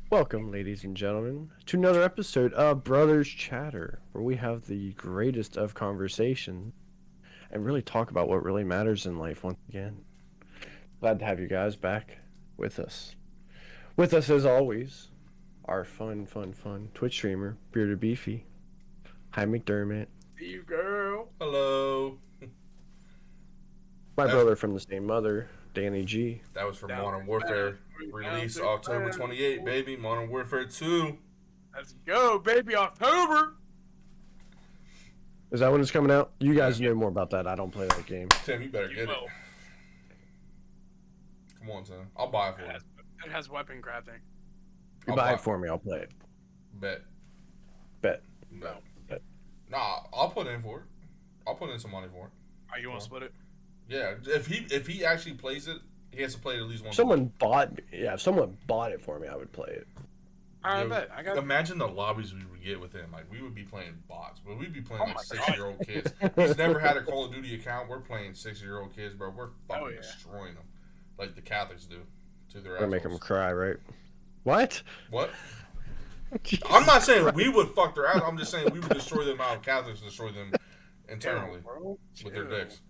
Welcome, ladies and gentlemen, to another episode of Brothers Chatter, where we have the greatest of conversation and really talk about what really matters in life once again. Glad to have you guys back with us. With us, as always, our fun Twitch streamer, Bearded Beefy. Hi, McDermott. You girl. Hello. My That's, brother from the same mother, Danny G. that was from Down Modern big Warfare. bang. Release Down big October bang. 28th, baby. Modern Warfare 2. Let's go, baby. October. Is that when it's coming out? You guys know more about that. I don't play that game. Tim, you better get it. Well, Come on, Tim. I'll buy it for it you. has, it has weapon crafting. You I'll buy it for me, I'll play it. Bet. Bet. No. Bet. Nah, I'll put in for it. I'll put in some money for it. Are you want to split it? Yeah, if he actually plays it, he has to play it at least once. If someone bought it for me, I would play it. I Yo, bet. I got. Imagine the lobbies we would get with him. Like, we would be playing bots, but we'd be playing Oh like my 6-year-old kids. He's never had a Call of Duty account. We're playing 6-year-old kids, bro. We're fucking Oh, yeah. destroying them, like the Catholics do to their Gonna make them assholes. cry, right? What? What? I'm not saying we would fuck their ass. I'm just saying we would destroy them out. Catholics destroy them internally Bro, with their chill. dicks.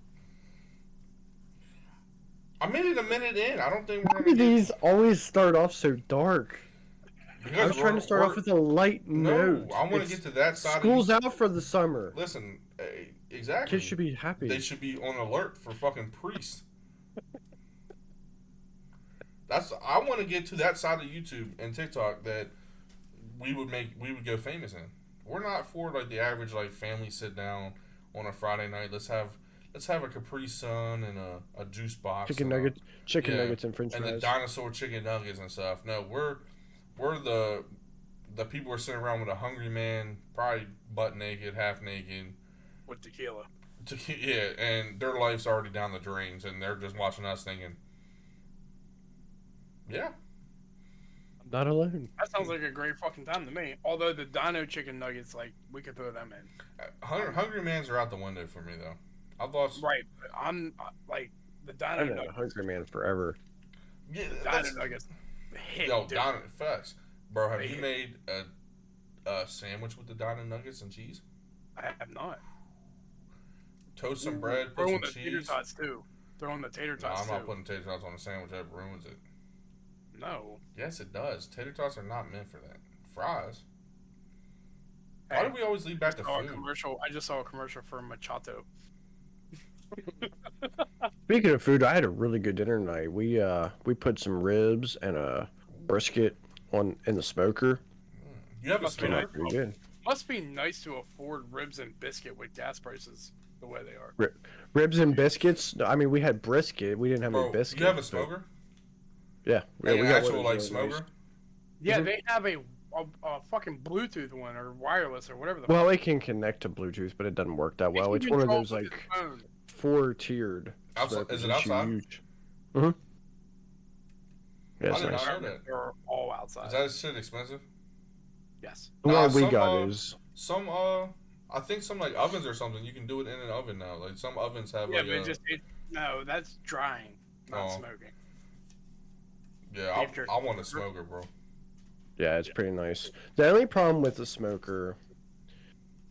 I made it a minute in. I don't think we're Why do gonna get. these always start off so dark? I Because was trying to start off with a light no. note. I want to It's- get to that side. School's of out for the summer. Listen, exactly. Kids should be happy. They should be on alert for fucking priests. I want to get to that side of YouTube and TikTok that we would go famous in. We're not for like the average like family sit down on a Friday night. Let's have a Capri Sun and a juice box. chicken and yeah, nuggets and French and the fries. dinosaur chicken nuggets and stuff. No, we're the people who are sitting around with a hungry man, probably butt naked, half naked. With tequila. Yeah, and their life's already down the drains, and they're just watching us thinking, yeah, I'm not alone. That sounds like a great fucking time to me. Although the Dino chicken nuggets, like we could throw them in. hungry mans are out the window for me though. I've lost. Right. But I'm like the I've Dino been a nuggets. hungry man forever. Yeah, Dino nuggets. Hit, yo, dude. Dino facts, bro. Have They you hit. made a sandwich with the Dino nuggets and cheese? I have not. Toast some bread, put Throw some in the tater cheese. tots too. Throw in the tater No, tots I'm not too. putting tater tots on a sandwich. That ruins it. No. Yes, it does. Tater tots are not meant for that. Fries. Why Hey, do we always lead back to saw a food? commercial. I just saw a commercial for Machato. Speaking of food, I had a really good dinner tonight. We put some ribs and a brisket in the smoker. You have a Must be Came smoker? out pretty good. Must be nice to afford ribs and biscuit with gas prices the way they are. Ribs and biscuits. I mean, we had brisket. We didn't have Bro, any biscuit. you have a but- smoker? Yeah, Like we an got actual one like of those really nice. smoker? Yeah, Mhm. they have a fucking Bluetooth one or wireless or whatever the Well, it can connect to Bluetooth, but it doesn't work that well. It's one of those like phone. 4-tiered. Outside- smokers. is it It's outside? huge. Mhm. Yeah, I it's did nice. not know that. They're all outside. Is that shit expensive? Yes. The one we some, got is Some I think some like ovens or something. You can do it in an oven now. Like some ovens have Yeah, like but no, that's drying, not Oh. smoking. yeah. After- I want a smoker, bro. yeah, it's pretty nice. The only problem with the smoker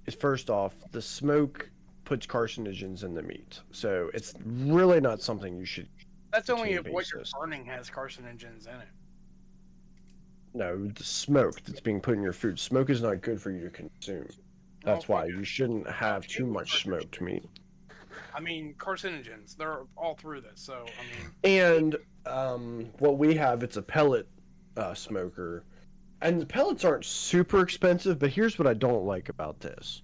is first off, the smoke puts carcinogens in the meat, so it's really not something you should. That's only if routine what you're basis. burning has carcinogens in it. No, the smoke that's being put in your food. Smoke is not good for you to consume. That's Oh, why you shouldn't have too much smoked meat. I mean, carcinogens. They're all through this. So I mean, And what we have, it's a pellet smoker, and the pellets aren't super expensive. But here's what I don't like about this: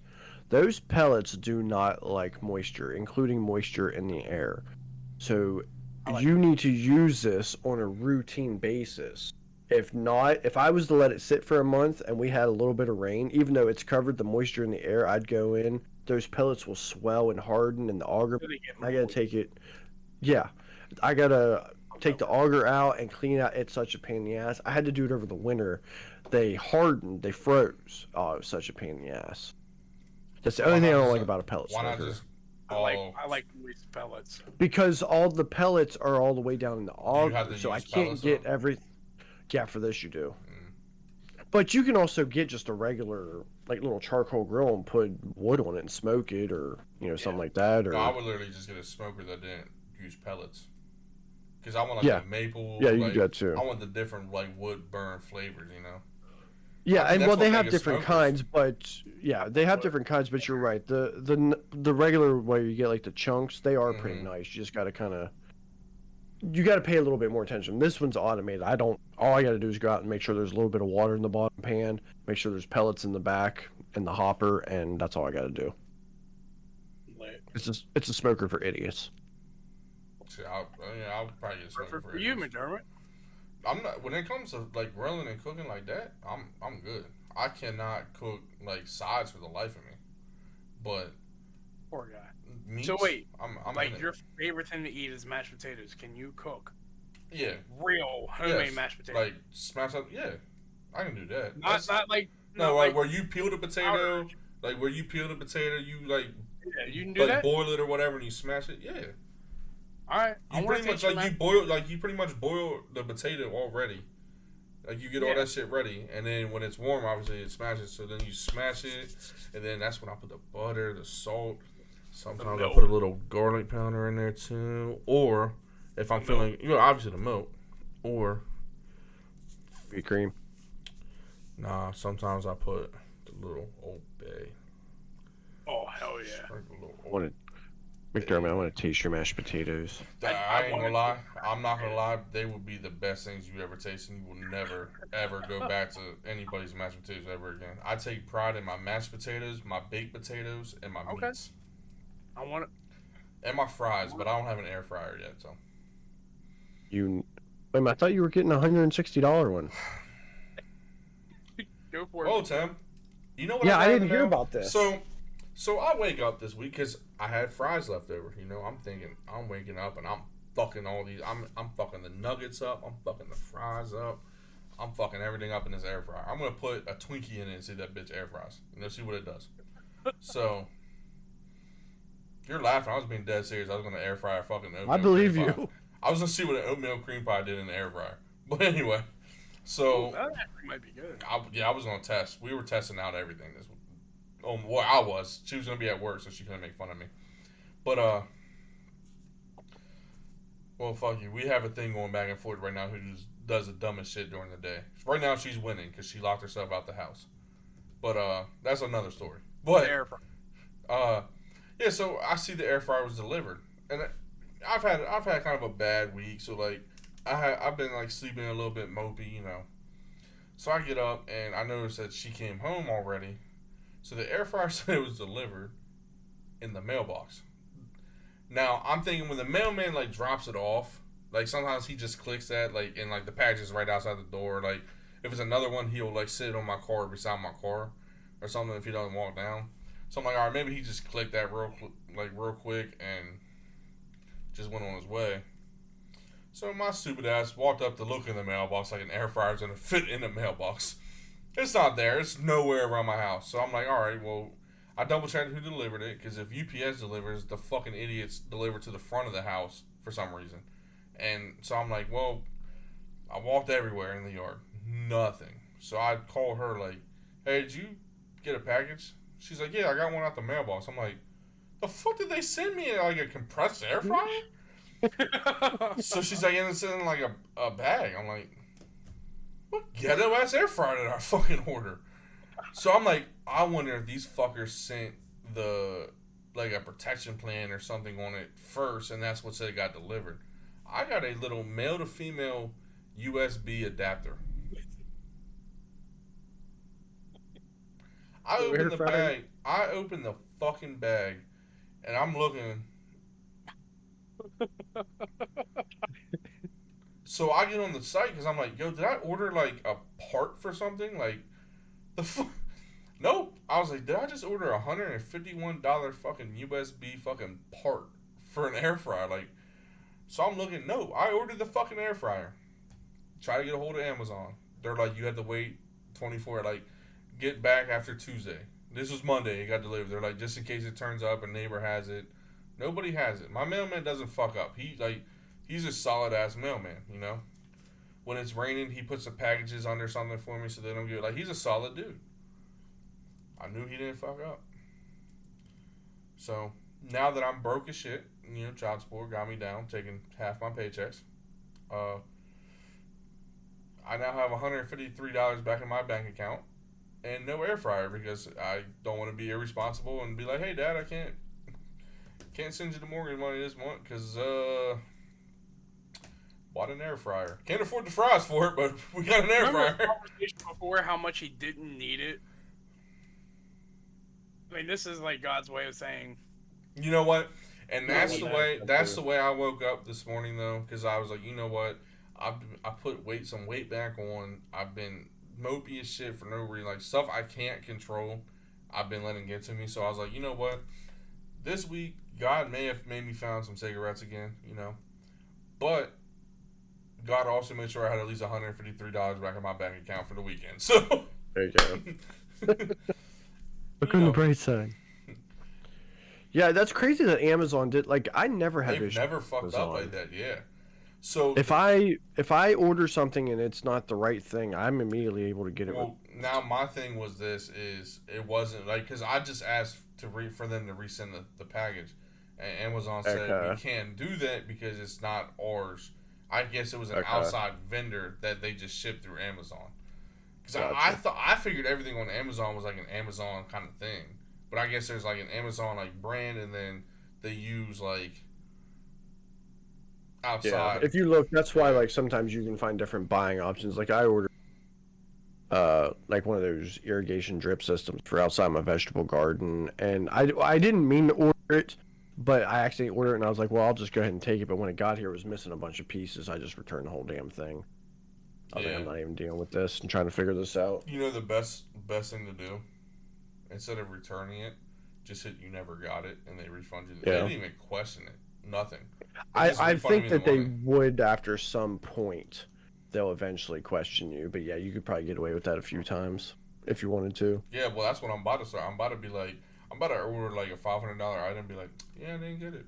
those pellets do not like moisture, including moisture in the air. So I like you need to use this on a routine basis. If not, if I was to let it sit for a month and we had a little bit of rain, even though it's covered the moisture in the air, I'd go in. Those pellets will swell and harden, and the auger. they get I gotta moldy. take it. Yeah, I gotta take the auger out and clean it out. It's such a pain in the ass. I had to do it over the winter. They hardened. They froze. Oh, it was such a pain in the ass. That's the Why only thing I not don't just- like about a pellet Why not smoker. just? I like moist pellets. Because all the pellets are all the way down in the have auger, to so I use can't pellets, get though? every. Yeah, for this you do. But you can also get just a regular, like, little charcoal grill and put wood on it and smoke it, or something like that. Or No, I would literally just get a smoker that didn't use pellets. Because I want like yeah, the maple, yeah, you can like do that too. I want the different like wood burn flavors, you know. Yeah, I think and that's well, they what have makes different smokers. kinds, but yeah, they have different kinds. But you're right. The regular way you get like the chunks, they are pretty Mm-hmm. nice. You just gotta you gotta pay a little bit more attention. This one's automated. I don't. All I gotta do is go out and make sure there's a little bit of water in the bottom pan, make sure there's pellets in the back and the hopper, and that's all I gotta do. Lit. It's a smoker for idiots. See, I'll probably get a smoker Perfect for for you, it. McDermott. I'm not when it comes to like grilling and cooking like that. I'm good. I cannot cook like sides for the life of me, but Poor guy. meats. So wait, I'm in like it. your favorite thing to eat is mashed potatoes. Can you cook Yeah, real homemade yes. mashed potatoes? Like smash up. Yeah, I can do that. not like No, not like like where you peel the potato, powder. like where you peel the potato, you like Yeah, you can do that. boil it or whatever, and you smash it. Yeah, All right, I you want to pretty much taste your like you pretty much boil the potato already. Like you get all Yeah. that shit ready, and then when it's warm, obviously it smashes. So then you smash it, and then that's when I put the butter, the salt. Sometimes I milk. put a little garlic powder in there too, or if I'm feeling, obviously the milk, or Sweet cream. nah, sometimes I put the little Old Bay. Oh hell yeah! Sprinkle a little I Old want to, McDermott. I want to taste your mashed potatoes. I ain't gonna wanted lie. I'm not gonna lie. They would be the best things you ever taste, and you will never ever go back to anybody's mashed potatoes ever again. I take pride in my mashed potatoes, my baked potatoes, and my Okay. meats, I want and my fries. But I don't have an air fryer yet, so You, wait, a minute, I thought you were getting a $160 one. to go for it. Oh, Tim, you know what? Yeah, got I in didn't the hear mail? about this. So I wake up this week because I had fries left over. I'm thinking I'm waking up and I'm fucking all these. I'm fucking the nuggets up. I'm fucking the fries up. I'm fucking everything up in this air fryer. I'm gonna put a Twinkie in it and see that bitch air fries. See what it does. So you're laughing. I was being dead serious. I was gonna air fry a fucking oatmeal. I believe cream pie. you. I was gonna see what an oatmeal cream pie did in the air fryer. But anyway, so That actually might be good. I was gonna test. We were testing out everything. Well, I was. She was gonna be at work, so she couldn't make fun of me. But well, fuck you. We have a thing going back and forth right now. Who just does the dumbest shit during the day? Right now, she's winning because she locked herself out the house. But that's another story. But Air fry. yeah. So I see the air fryer was delivered, and I've had kind of a bad week. So like, I've been like sleeping a little bit mopey, So I get up and I notice that she came home already. So the air fryer said it was delivered in the mailbox. Now I'm thinking when the mailman like drops it off, like sometimes he just clicks that like and like the package is right outside the door. Like if it's another one, he'll like sit on my car beside my car or something if he doesn't walk down. So I'm like, all right, maybe he just clicked that real quick and just went on his way. So my stupid ass walked up to look in the mailbox like an air fryer's gonna fit in the mailbox. It's not there. It's nowhere around my house. So I'm like, all right, well, I double checked who delivered it because if UPS delivers, the fucking idiots deliver to the front of the house for some reason. And so I'm like, well, I walked everywhere in the yard, nothing. So I called her like, hey, did you get a package? She's like, yeah, I got one out the mailbox. I'm like, the fuck did they send me like a compressed air fryer? So she's like, and it's in like a bag. I'm like, what ghetto ass air fryer did I fucking order? So I'm like, I wonder if these fuckers sent like a protection plan or something on it first, and that's what said it got delivered. I got a little male to female USB adapter. I opened the bag. I opened the fucking bag, and I'm looking. So I get on the site because I'm like, yo, did I order like a part for something? Like, nope. I was like, did I just order a $151 fucking USB fucking part for an air fryer? Like, so I'm looking, no, I ordered the fucking air fryer. Try to get a hold of Amazon. They're like, you had to wait 24, like, get back after Tuesday. This was Monday, it got delivered. They're like, just in case it turns up, a neighbor has it. Nobody has it. My mailman doesn't fuck up. He's a solid ass mailman, when it's raining, he puts the packages under something for me so they don't get like. He's a solid dude. I knew he didn't fuck up. So now that I'm broke as shit, child support got me down, taking half my paychecks. I now have $153 back in my bank account and no air fryer because I don't want to be irresponsible and be like, hey, Dad, I can't send you the mortgage money this month because bought an air fryer. Can't afford the fries for it, but we got an air fryer. The conversation before how much he didn't need it. I mean, this is like God's way of saying. You know what? And that's the way I woke up this morning though, because I was like, you know what? I put some weight back on. I've been mopey as shit for no reason, like stuff I can't control. I've been letting get to me, so I was like, you know what? This week, God may have made me find some cigarettes again, but God also made sure I had at least $153 back in my bank account for the weekend. So there you go. Look on the bright side. Yeah, that's crazy that Amazon did. Like, I never had. They've never fucked up like that. Yeah. So if I order something and it's not the right thing, I'm immediately able to get it. Well, now my thing was this: is it wasn't like because I just asked for them to resend the package, and Amazon said we can't do that because it's not ours. I guess it was an outside vendor that they just shipped through Amazon. Because I figured everything on Amazon was like an Amazon kind of thing, but I guess there's like an Amazon like brand, and then they use like outside. Yeah, if you look, that's why like sometimes you can find different buying options. Like I ordered like one of those irrigation drip systems for outside my vegetable garden, and I didn't mean to order it, but I actually ordered it and I was like, well, I'll just go ahead and take it. But when it got here, it was missing a bunch of pieces. I just returned the whole damn thing. I was like, I'm not even dealing with this and trying to figure this out. You know the best thing to do? Instead of returning it, just hit you never got it and they refund you. They didn't even question it. Nothing. I think that they would after some point. They'll eventually question you. But yeah, you could probably get away with that a few times if you wanted to. Yeah, well, that's what I'm about to start. I'm about to be like, I'm about to order like a $500 item and be like, yeah, I didn't get it.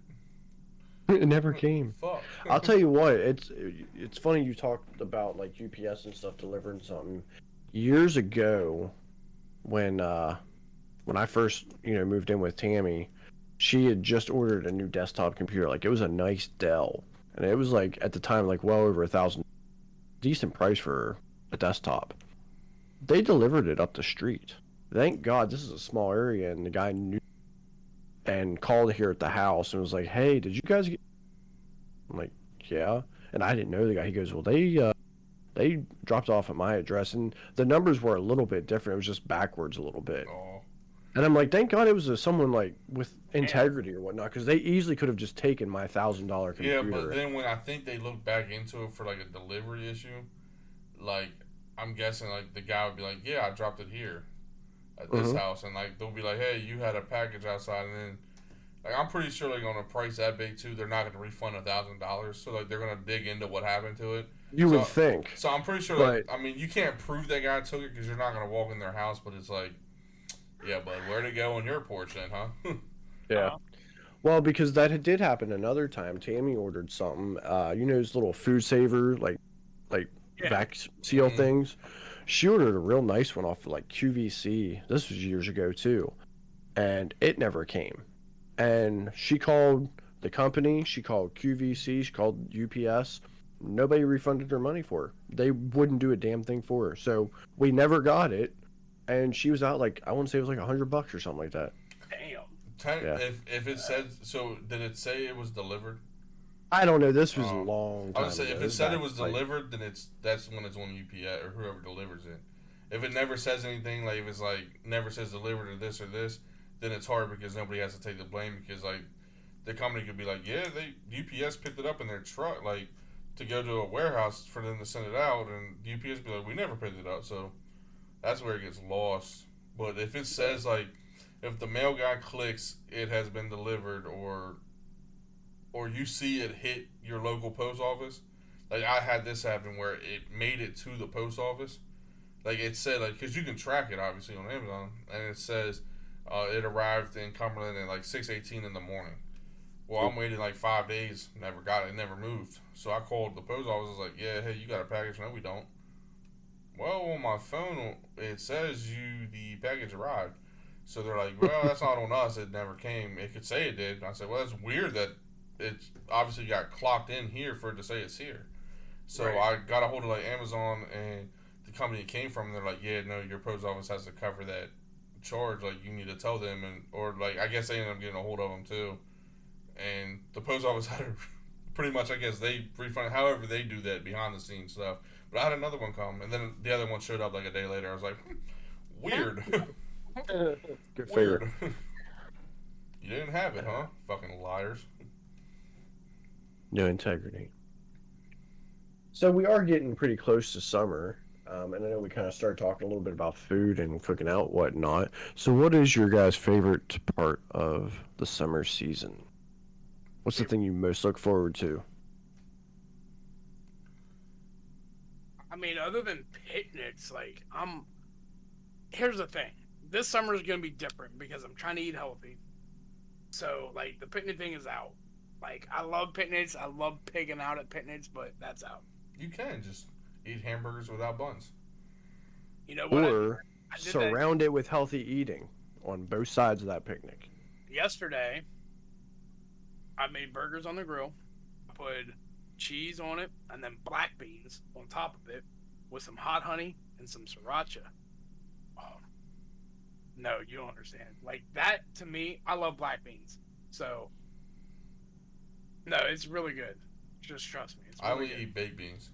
It never came. Fuck. I'll tell you what, it's funny you talked about like UPS and stuff delivering something. Years ago, when I first moved in with Tammy, she had just ordered a new desktop computer. Like it was a nice Dell, and it was like at the time like well over $1,000, decent price for a desktop. They delivered it up the street. Thank God this is a small area, and the guy knew and called here at the house and was like, hey, did you guys get... I'm like, yeah. And I didn't know the guy. He goes, well, they dropped off at my address, and the numbers were a little bit different. It was just backwards a little bit. Oh. And I'm like, thank God it was someone like with integrity or whatnot, because they easily could have just taken my $1,000 computer. Yeah, but then when I think they look back into it for like a delivery issue, like I'm guessing like the guy would be like, yeah, I dropped it here at this house, and like they'll be like, hey, you had a package outside, and then like I'm pretty sure like on a price that big too, they're not going to refund $1,000, so like they're going to dig into what happened to it. You would think. So I'm pretty sure like I mean you can't prove that guy took it because you're not going to walk in their house, but it's like, yeah, bud, where'd it go on your porch then, huh? Yeah. Well, because that did happen another time. Tammy ordered something, those little food saver like vac seal things. She ordered a real nice one off of like QVC. This was years ago too, and it never came. And she called the company. She called QVC. She called UPS. Nobody refunded her money for her. They wouldn't do a damn thing for her. So we never got it. And she was out like, I want to say it was like $100 or something like that. Damn. If it said, so did it say it was delivered? I don't know. This was a long time I would say ago. if it said it was delivered, then that's when it's on UPS or whoever delivers it. If it never says anything, like if it's like never says delivered or this, then it's hard because nobody has to take the blame because like the company could be like, yeah, UPS picked it up in their truck like to go to a warehouse for them to send it out, and UPS be like, we never picked it up, so that's where it gets lost. But if it says like, if the mail guy clicks, it has been delivered, or you see it hit your local post office, like I had this happen where it made it to the post office, like it said like because you can track it obviously on Amazon, and it says it arrived in Cumberland at like 6:18 in the morning, Well, I'm waiting like 5 days. Never got it. Never moved. So I called the post office. I was like, yeah, hey, you got a package? No, we don't. Well, on my phone, it says the package arrived. So they're like, well, that's not on us. It never came. It could say it did. And I said, well, that's weird that it obviously got clocked in here for it to say it's here. So Right. I got a hold of like Amazon and the company it came from. And they're like, yeah, no, your post office has to cover that charge. Like, you need to tell them. And or like, I guess they ended up getting a hold of them too. And the post office had to pretty much, I guess they refund. However, they do that behind the scenes stuff. But I had another one come, and then the other one showed up like a day later. I was like, weird. Good figure. Weird. You didn't have it, huh? Fucking liars. No integrity. So we are getting pretty close to summer, and I know we kind of started talking a little bit about food and cooking out, whatnot. So, what is your guys' favorite part of the summer season? What's the thing you most look forward to? I mean, other than picnics, like here's the thing. This summer is gonna be different because I'm trying to eat healthy. So like the picnic thing is out. Like I love picnics. I love pigging out at picnics, but that's out. You can just eat hamburgers without buns. You know what? Or I did that surround it with healthy eating on both sides of that picnic. yesterday. I made burgers on the grill. I put cheese on it and then black beans on top of it with some hot honey and some sriracha. Oh, no, you don't understand. Like that to me, I love black beans. So no, it's really good. Just trust me. It's I really only good. eat baked beans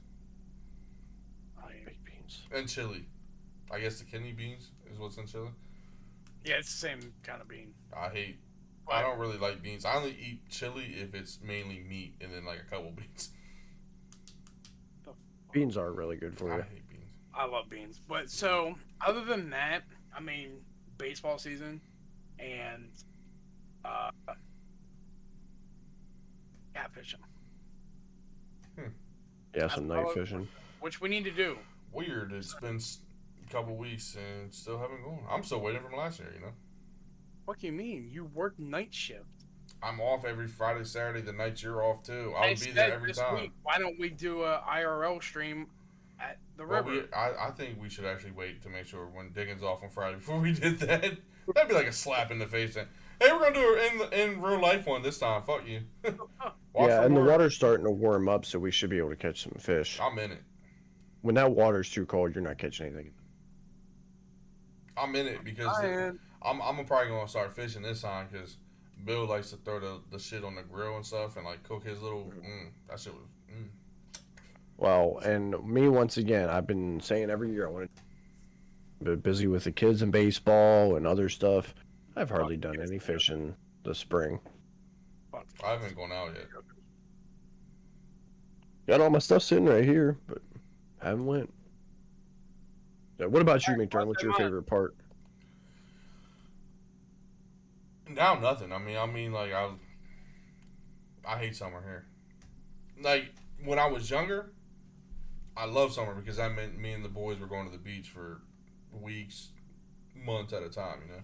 I mean, Baked beans. and chili. I guess the kidney beans is what's in chili. yeah, it's the same kind of bean. I hate. I don't really like beans. I only eat chili if it's mainly meat and then like a couple beans. Beans are really good for I you. hate beans. I love beans. But so other than that, I mean, baseball season and catfishing, Yeah, some night fishing. which we need to do. Weird. It's been a couple weeks and still haven't gone. I'm still waiting from last year. You know. What do you mean? You work night shift. I'm off every Friday, Saturday. The nights you're off too. I'll I be said there every this time. week, why don't we do a IRL stream at the Well, river? I think we should actually wait to make sure when Diggins off on Friday before we did that. That'd be like a slap in the face. Then, hey, we're gonna do it in real life one this time. Fuck you. Watch Yeah, for and the more. water's starting to warm up, so we should be able to catch some fish. I'm in it. When that water's too cold, you're not catching anything. I'm in it because I'm probably gonna start fishing this time because Bill likes to throw the shit on the grill and stuff and like cook his little. That shit was. Well, and me once again, I've been saying every year I want to be busy with the kids and baseball and other stuff. I've hardly done any fishing this spring. I haven't gone out yet. Got all my stuff sitting right here, but haven't went. So what about you, McDermott? What's your favorite part? Now nothing. I mean, like I hate summer here. Like when I was younger, I loved summer because that meant me and the boys were going to the beach for weeks, months at a time. You know.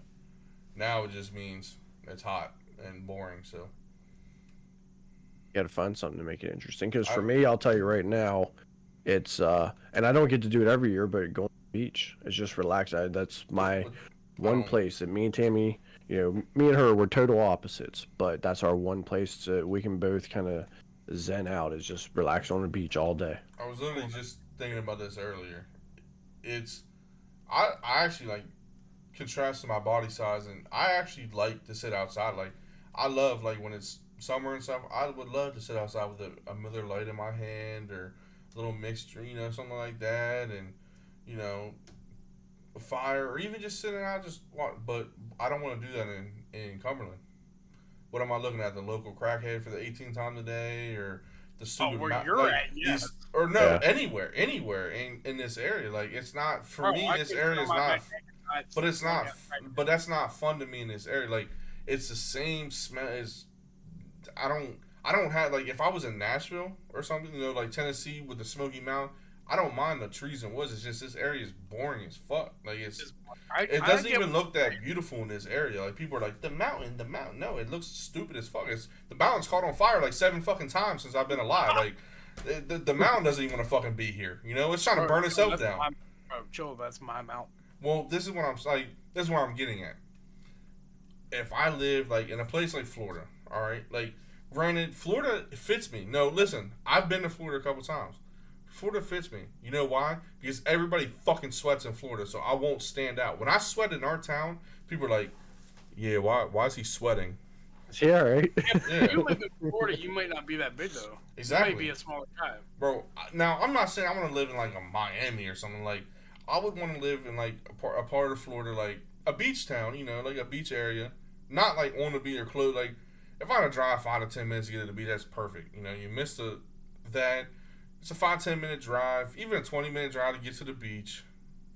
Now it just means it's hot and boring. So You got to find something to make it interesting. Because for me, I'll tell you right now, it's and I don't get to do it every year, but going to the beach is just relax. That's my one place that me and Tammy, you know, me and her, we're total opposites, but that's our one place that we can both kind of zen out, is just relax on the beach all day. I was literally just thinking about this earlier. I actually like contrast to my body size, and I actually like to sit outside. Like I love like when it's summer and stuff. I would love to sit outside with a Miller Lite in my hand or a little mixture, you know, something like that, and you know, a fire or even just sitting out just watch. But I don't want to do that in Cumberland. What am I looking at? The local crackhead for the 18th time today, or the stupid where mou- you're like, at, yes. these- or no, Yeah. anywhere in this area. Like it's not for Bro, me. I This can area feel is my not. back and But it's not. right But that's not fun to me in this area. Like it's the same smell as. I don't have like if I was in Nashville or something, you know, like Tennessee with the Smoky Mountain. I don't mind the trees and woods. It's just this area is boring as fuck. Like it I doesn't get even look that beautiful in this area. Like people are like the mountain, the mountain. No, it looks stupid as fuck. The mountain's caught on fire like 7 fucking times since I've been alive. Like the mountain doesn't even want to fucking be here. You know, it's trying to burn itself down. Bro, Joe, that's my mountain. Well, this is what I'm like. This is what I'm getting at. If I live like in a place like Florida, all right, like granted, Florida fits me. No, listen, I've been to Florida a couple times. Florida fits me. You know why? Because everybody fucking sweats in Florida, so I won't stand out. When I sweat in our town, people are like, "Yeah, why is he sweating?" Yeah, right. Yeah. If you live in Florida, you might not be that big though. Exactly. You might be a smaller guy. Bro, now I'm not saying I want to live in like a Miami or something. Like I would want to live in like a part of Florida, like a beach town, you know, like a beach area. Not like on the beach or close. Like if I had to drive 5 to 10 minutes to get to the beach, that's perfect. You know, you miss that. It's a 5-10 minute drive, even a 20-minute drive to get to the beach.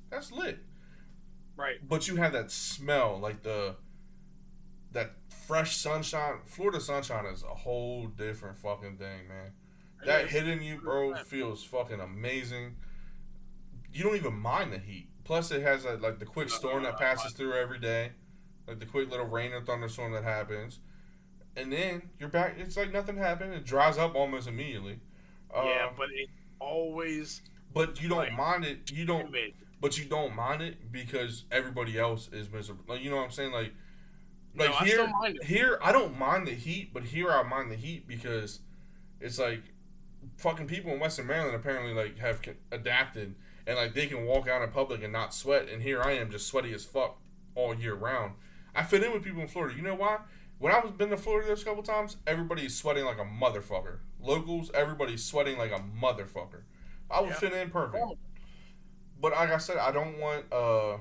That's lit. Right. But you have that smell, like that fresh sunshine. Florida sunshine is a whole different fucking thing, man. That hitting you, bro, feels fucking amazing. You don't even mind the heat. Plus, it has like the quick storm that passes through every day, like the quick little rain or thunderstorm that happens, and then you're back. It's like nothing happened. It dries up almost immediately. Yeah, but it always. But you don't like, mind it. You don't. humid. But you don't mind it because everybody else is miserable. Like you know what I'm saying? Like No, I here, still mind it. here I don't mind the heat, but here I mind the heat because it's like fucking people in Western Maryland apparently like have adapted and like they can walk out in public and not sweat, and here I am just sweaty as fuck all year round. I fit in with people in Florida. You know why? When I was been to Florida those couple times, everybody's sweating like a motherfucker. Locals, everybody's sweating like a motherfucker. I would fit in perfect. But like I said, I don't want I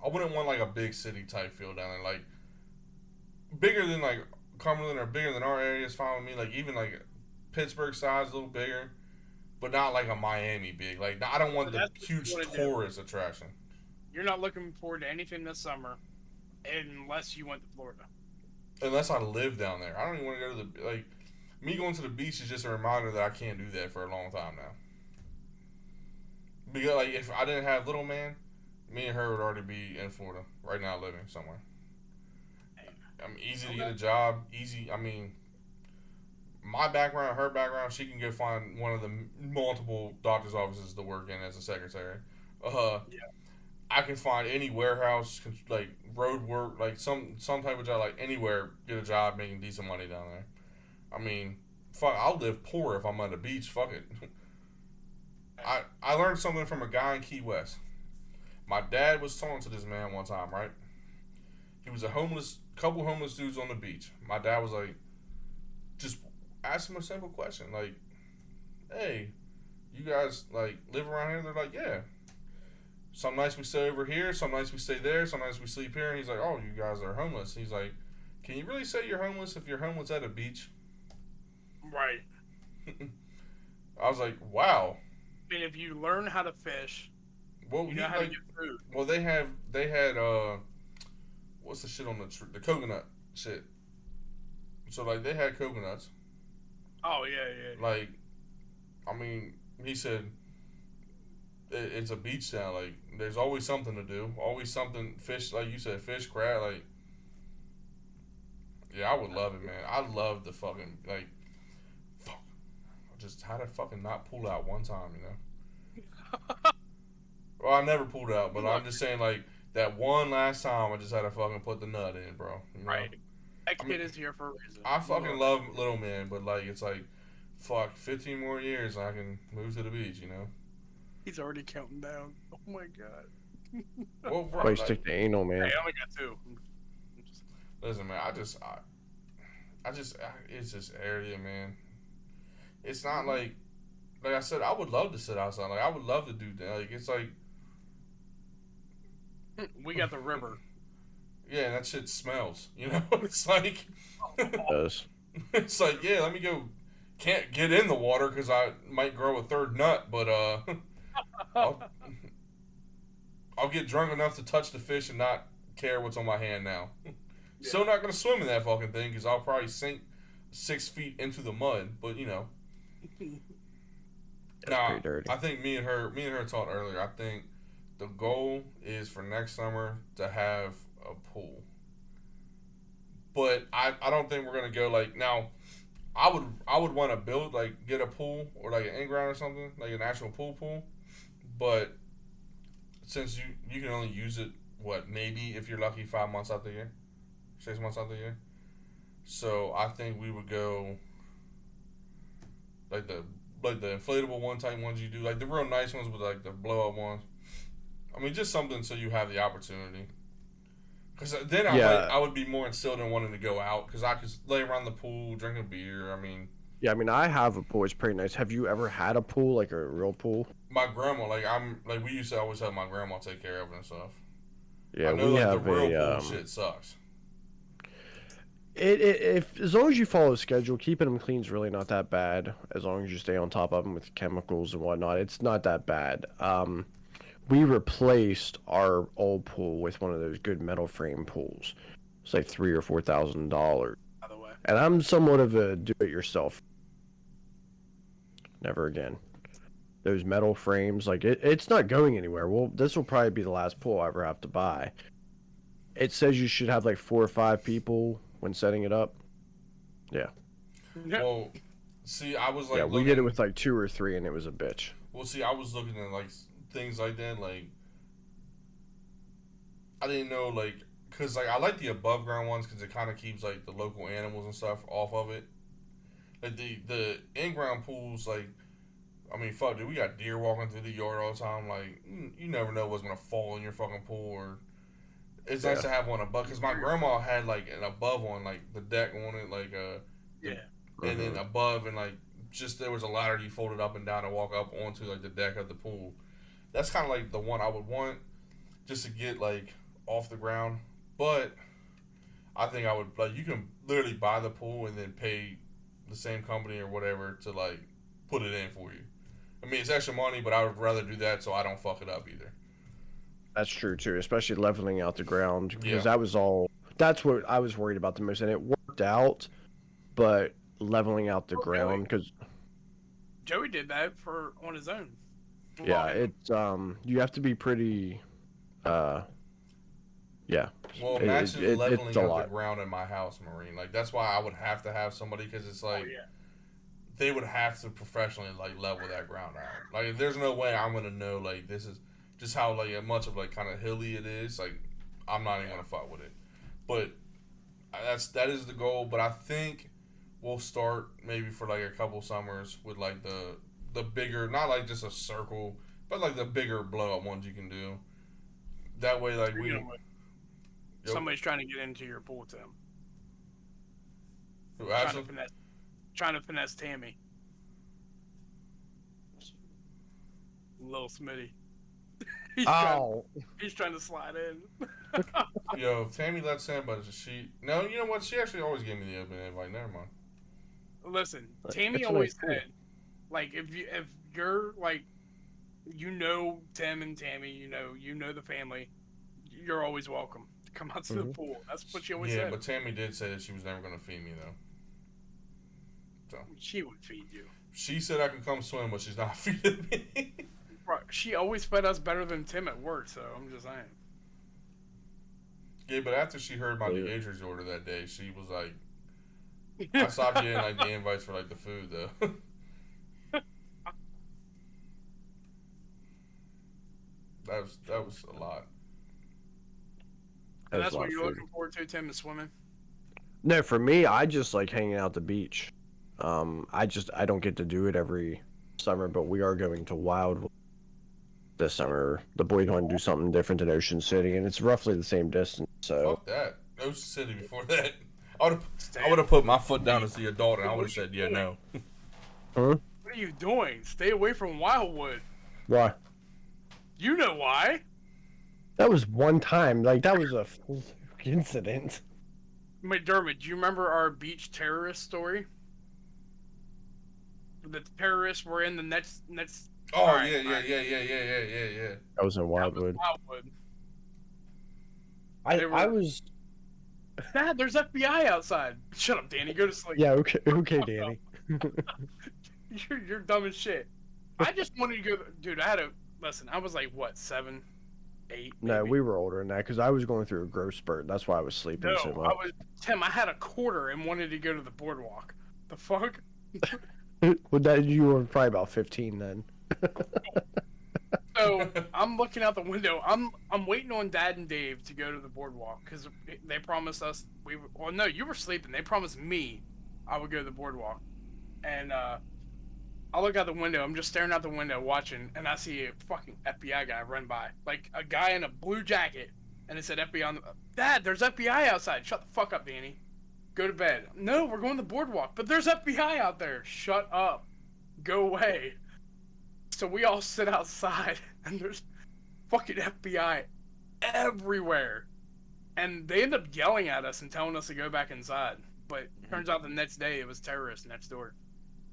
wouldn't want like a big city type feel down there. Like bigger than like Cumberland or bigger than our area is fine with me. Like even like Pittsburgh size, a little bigger, but not like a Miami big. Like I don't want the huge tourist attraction. You're not looking forward to anything this summer, unless you went to Florida. Unless I live down there, I don't even want to go to the like. Me going to the beach is just a reminder that I can't do that for a long time now. Because like if I didn't have little man, me and her would already be in Florida right now, living somewhere. I'm easy to get a job. Easy. I mean, my background, her background, she can go find one of the multiple doctor's offices to work in as a secretary. Yeah. I can find any warehouse, like road work, like some type of job, like anywhere, get a job making decent money down there. I mean, fuck, I'll live poor if I'm at the beach. Fuck it. I learned something from a guy in Key West. My dad was talking to this man one time, right? He was couple homeless dudes on the beach. My dad was like, just ask him a simple question, like, hey, you guys like live around here? They're like, yeah. Some nights we stay over here, some nights we stay there, some nights we sleep here. And he's like, oh, you guys are homeless. He's like, can you really say you're homeless if you're homeless at a beach? Right. I was like, wow. And if you learn how to fish, Well, you know how to get food. Well, they had what's the shit on the tree? The coconut shit. So like they had coconuts. Oh yeah. Like, I mean, he said it's a beach town. Like, there's always something to do. Always something. Fish, like you said, fish, crab. Like, yeah, I would love it, man. I love the fucking like. Fuck. I just had to fucking not pull out one time, you know. Well, I never pulled out, but I'm just saying, like, that one last time, I just had to fucking put the nut in, bro. You know? Right. That kid is here for a reason. I fucking love Little Man, but, like, it's like, fuck, 15 more years and I can move to the beach, you know? He's already counting down. Oh, my God. Well, bro, Why you like, stick to anal, man? Hey, I only got 2. listen, man, it's just area, man. It's not like I said, I would love to sit outside. Like, I would love to do that. Like, it's like, we got the river. yeah, that shit smells. You know, it's like, It does. it's like, yeah, let me go. Can't get in the water because I might grow a third nut, but I'll get drunk enough to touch the fish and not care what's on my hand now. Yeah. Still not gonna swim in that fucking thing because I'll probably sink 6 feet into the mud. But you know, That's Nah, pretty dirty. I think me and her talked earlier. I think the goal is for next summer to have a pool. But I don't think we're gonna go like now. I would want to build like get a pool or like an in ground or something like an actual pool. But since you can only use it what maybe if you're lucky 5 months out the year, 6 months out the year. So I think we would go like the inflatable one type ones you do like the real nice ones with like the blow up ones. I mean just something so you have the opportunity. Because then Yeah, I would be more instilled in wanting to go out because I could lay around the pool, drink a beer. I mean, yeah. I mean, I have a pool. It's pretty nice. Have you ever had a pool, like a real pool? my grandma, like we used to always have my grandma take care of it and stuff. Yeah, I know we like the have real a pool shit sucks. if as long as you follow a schedule, keeping them clean is really not that bad. As long as you stay on top of them with chemicals and whatnot, it's not that bad. We replaced our old pool with one of those good metal frame pools. It's like $3,000 or $4,000. By the way, And I'm somewhat of a do-it-yourself. Never again. Those metal frames, like it's not going anywhere. Well, this will probably be the last pool I ever have to buy. It says you should have like 4 or 5 people when setting it up. Yeah. yeah. Well, see, I was like Yeah, we did it with like 2 or 3 and it was a bitch. Well, see, I was looking at like things like that. Like I didn't know like because like I like the above ground ones because it kind of keeps like the local animals and stuff off of it. Like the in ground pools like. I mean, fuck, dude, we got deer walking through the yard all the time. Like, you never know what's gonna fall in your fucking pool. Or it's nice to have one above. Cause my grandma had like an above one, like the deck on it, like Yeah. and then above and like just there was a ladder you folded up and down and walk up onto like the deck of the pool. That's kind of like the one I would want, just to get like off the ground. But I think I would like you can literally buy the pool and then pay the same company or whatever to like put it in for you. I mean, it's extra money, but I would rather do that so I don't fuck it up either. That's true too, especially leveling out the ground because Yeah. that's what I was worried about the most, and it worked out. But leveling out the ground, because Joey did that on his own. yeah, it's you have to be pretty, yeah, Well, it, imagine it, leveling it's a out the lot. ground in my house, Marine. Like that's why I would have to have somebody because it's Oh like yeah. they would have to professionally like level that ground out. Like there's no way I'm gonna know like this is just how like much of like kind of hilly it is. Like I'm not even gonna fuck with it. But that is the goal. But I think we'll start maybe for like a couple summers with like the bigger, not like just a circle, but like the bigger blow up ones you can do. That way, like we. Yep. Somebody's trying to get into your pool, Tim. Who, Trying to Ashley? finesse Tammy. Little Smitty. He's trying to slide in. Yo, if Tammy lets in, but she no, you know what? She actually always gave me the open invite. Never mind. Listen, Like, Tammy it's a always nice pool. said, like, if you're like, Tim and Tammy, you know the family, you're always welcome to come out to the Mhm. pool. That's what she always Yeah, said. but Tammy did say that she was never gonna feed me though. So She would feed you. she said I could come swim, but she's not feeding me. Bro, she always fed us better than Tim at work, so I'm just saying. Yeah, but after she heard my Yeah. DH's order that day, she was like, I stopped getting like the invites for like the food though. that was a lot. And That's that's a lot what of you're food. looking forward to, Tim, is swimming. No, for me, I just like hanging out at the beach. I don't get to do it every summer, but we are going to Wildwood this summer. The boys want to do something different in Ocean City, and it's roughly the same distance. So Fuck that. Ocean City before that. I would have put my foot down as the adult and I would have said, yeah, no. huh? What are you doing? Stay away from Wildwood. Why? You know why. That was one time. Like that was a incident. McDermott, do you remember our beach terrorist story? The terrorists were in the next. Oh, Alright, yeah. That was in Wildwood. Wildwood. I They were- I was Dad, there's FBI outside. Shut up, Danny. Go to sleep. yeah okay Danny. You're dumb as shit. I just wanted to go, dude. Listen. I was like what 7, 8. No, Maybe. we were older than that because I was going through a growth spurt. That's why I was sleeping No, so I much. was Tim. I had a quarter and wanted to go to the boardwalk. The fuck? Well, that you were probably about 15 then. So I'm looking out the window. I'm waiting on Dad and Dave to go to the boardwalk because they promised us well, no, you were sleeping. They promised me I would go to the boardwalk, and I look out the window. I'm just staring out the window watching, and I see a fucking FBI guy run by, like a guy in a blue jacket, and it said FBI on the. Dad, there's FBI outside. Shut the fuck up, Danny. Go to bed. No, we're going to the boardwalk, but there's FBI out there. Shut up. Go away. So we all sit outside, and there's fucking FBI everywhere. And they end up yelling at us and telling us to go back inside. But turns out the next day it was terrorists next door.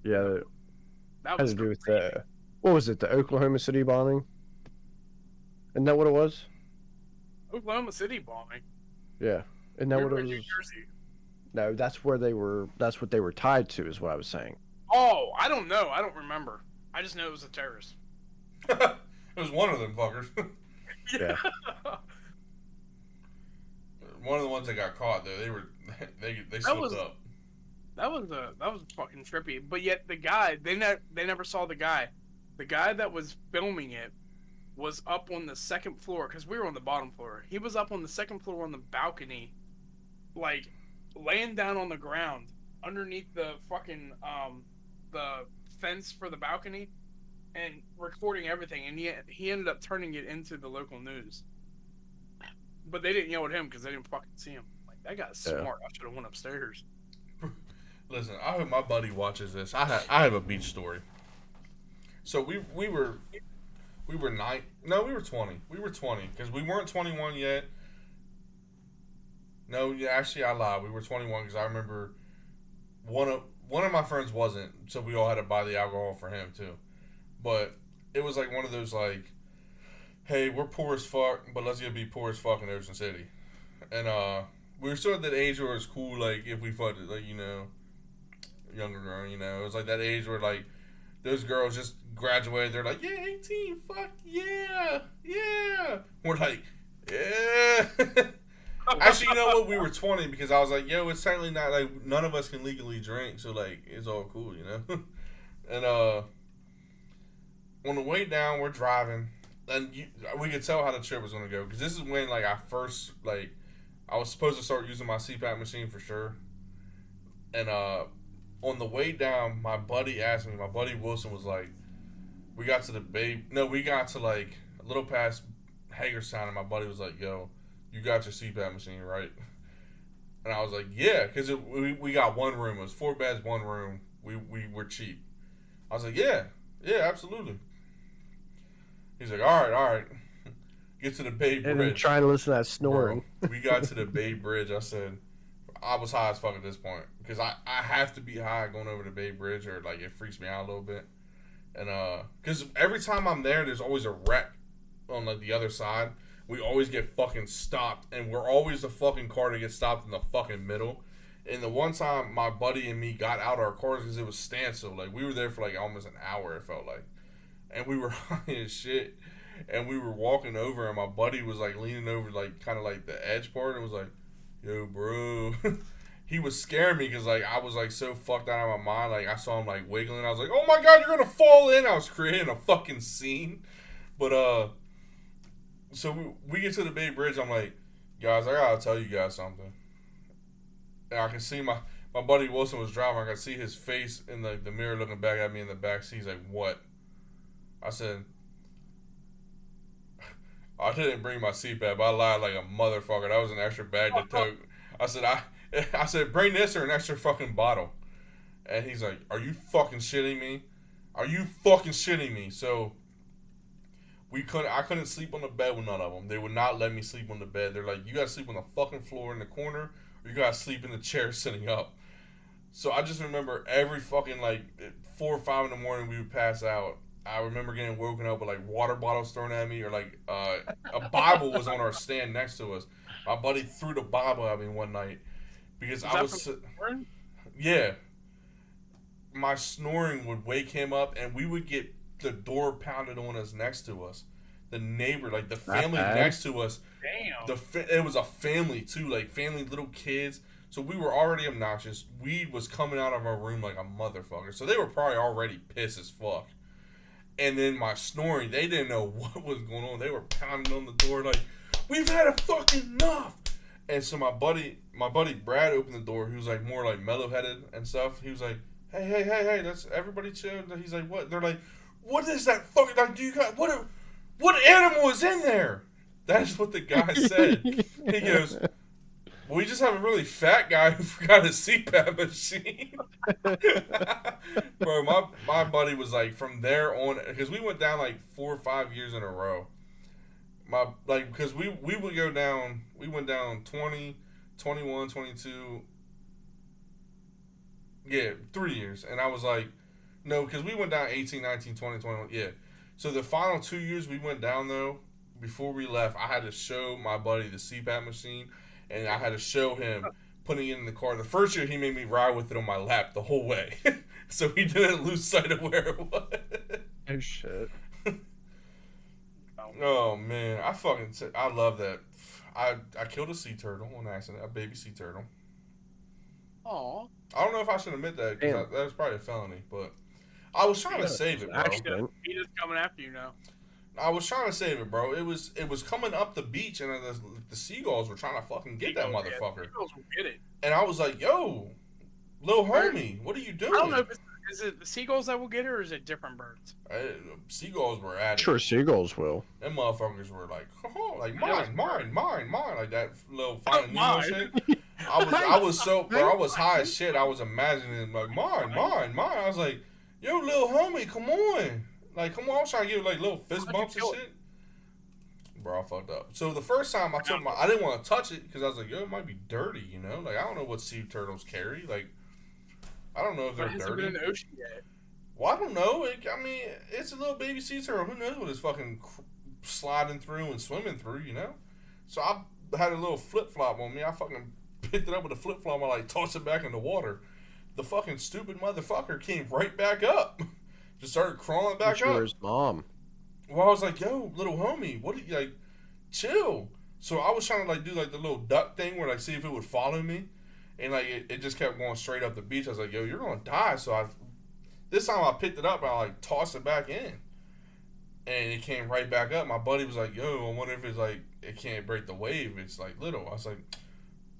Yeah, that That had was to do with crazy. what was it? The Oklahoma City bombing? Isn't that what it was? Oklahoma City bombing. Yeah. Isn't that We what were it in New was? Jersey. No, that's where they were. That's what they were tied to, is what I was saying. Oh, I don't know. I don't remember. I just know it was a terrorist. It was one of them fuckers. Yeah. One of the ones that got caught though. They slipped was- up. That was fucking trippy. But yet the guy, they never saw the guy. The guy that was filming it was up on the second floor because we were on the bottom floor. He was up on the second floor on the balcony, like laying down on the ground underneath the fucking the fence for the balcony and recording everything. And he ended up turning it into the local news. But they didn't yell at him because they didn't fucking see him. Like, that guy's Yeah. smart. I should have went upstairs. Listen, I hope my buddy watches this. I have a beach story. So we were 9. No, we were 20. We were 20 because we weren't 21 yet. No, yeah, actually I lied. We were 21 because I remember one of my friends wasn't, so we all had to buy the alcohol for him too. But it was like one of those like, hey, we're poor as fuck, but let's get be poor as fuck in Ocean City, and we were still at that age where it's cool, like if we fucked like younger girl, it was like that age where like those girls just graduated, they're like, yeah, 18, fuck yeah, we're like, yeah. Actually, you know what? We were 20 because I was like, yo, it's technically not like none of us can legally drink, so like it's all cool, And on the way down, we're driving, and we could tell how the trip was gonna go because this is when like I first like I was supposed to start using my CPAP machine for sure, and on the way down, my buddy Wilson was like, we got to like a little past Hagerstown, and my buddy was like, yo, you got your CPAP machine, right? And I was like, yeah, because we got one room. It was 4 beds, one room. We were cheap. I was like, yeah, absolutely. He's like, all right. Get to the Bay Bridge. And then trying to listen to that snoring. Bro, we got to the Bay Bridge. I said, I was high as fuck at this point because I have to be high going over the Bay Bridge or like it freaks me out a little bit. And because every time I'm there's always a wreck on like the other side. We always get fucking stopped, and we're always the fucking car to get stopped in the fucking middle. And the one time my buddy and me got out our cars because it was standstill. Like we were there for like almost an hour, it felt like, and we were high as shit. And we were walking over, and my buddy was like leaning over, like kind of like the edge part, and was like, "Yo, bro." He was scaring me because like I was like so fucked out of my mind. Like I saw him like wiggling. I was like, "Oh my god, you're gonna fall in!" I was creating a fucking scene. But so we get to the Bay Bridge. I'm like, guys, I gotta tell you guys something. And I can see my buddy Wilson was driving. I could see his face in the mirror looking back at me in the back seat. He's like, "What?" I said, I didn't bring my CPAP. I lied like a motherfucker. That was an extra bag to tote. I said, bring this or an extra fucking bottle. And he's like, are you fucking shitting me? Are you fucking shitting me? So I couldn't sleep on the bed with none of them. They would not let me sleep on the bed. They're like, you gotta sleep on the fucking floor in the corner, or you gotta sleep in the chair sitting up. So I just remember every fucking like 4 or 5 in the morning we would pass out. I remember getting woken up with like water bottles thrown at me, or like a Bible was on our stand next to us. My buddy threw the Bible at me one night because I was yeah. My snoring would wake him up, and we would get the door pounded on us next to us. The neighbor, like the Not family bad. next to us, Damn. it was a family too, like family, little kids. So we were already obnoxious. Weed was coming out of our room like a motherfucker. So they were probably already pissed as fuck. And then my snoring, they didn't know what was going on. They were pounding on the door like, "We've had a fucking enough." And so my buddy Brad opened the door. He was like more like mellow headed and stuff. He was like, hey, let's everybody chill. He's like, what? They're like, what is that fucking, like, do you got, what animal is in there? That's what the guy said. He goes, we just have a really fat guy who forgot his CPAP machine. Bro, my buddy was like, from there on, because we went down like 4 or 5 years in a row. Because we would go down, we went down 20, 21, 22, yeah, 3 years. And I was like, no, because we went down 18, 19, 20, 21, yeah. So the final 2 years we went down, though, before we left, I had to show my buddy the CPAP machine, and I had to show him putting it in the car. The first year, he made me ride with it on my lap the whole way. So he didn't lose sight of where it was. Oh, shit. Oh, man. I love that. I killed a sea turtle on accident, a baby sea turtle. Aw. I don't know if I should admit that, because that was probably a felony, but I was trying to save it, bro. Accident. He just coming after you now. I was trying to save it, bro. It was coming up the beach, and the seagulls were trying to fucking get that motherfucker. Seagulls will get it. And I was like, yo, little homie, what are you doing? I don't know if is it the seagulls that will get it, or is it different birds? Seagulls were at it. Sure, seagulls will. Them motherfuckers were like, oh, like mine, like that little Oh, Finding Nemo mine. shit. I was so, bro, I was high as shit. I was imagining like mine. I was like, yo, little homie, come on, like come on. I was trying to give like little fist How'd you bumps and kill it? shit. Bro, I fucked up. So the first time I didn't want to touch it because I was like, yo, it might be dirty, you know? Like I don't know what sea turtles carry. Like I don't know if they're It hasn't dirty. been in the ocean yet. Well, I don't know. I mean, it's a little baby sea turtle. Who knows what it's fucking sliding through and swimming through, you know? So I had a little flip flop on me. I fucking picked it up with a flip flop. I like tossed it back in the water. The fucking stupid motherfucker came right back up. Just started crawling back up. His mom. Well, I was like, yo, little homie, what are you, like, chill. So I was trying to, like, do, like, the little duck thing where, like, see if it would follow me. And, like, it just kept going straight up the beach. I was like, yo, you're going to die. So this time I picked it up and I, like, tossed it back in. And it came right back up. My buddy was like, yo, I wonder if it's, like, it can't break the wave. It's, like, little. I was like,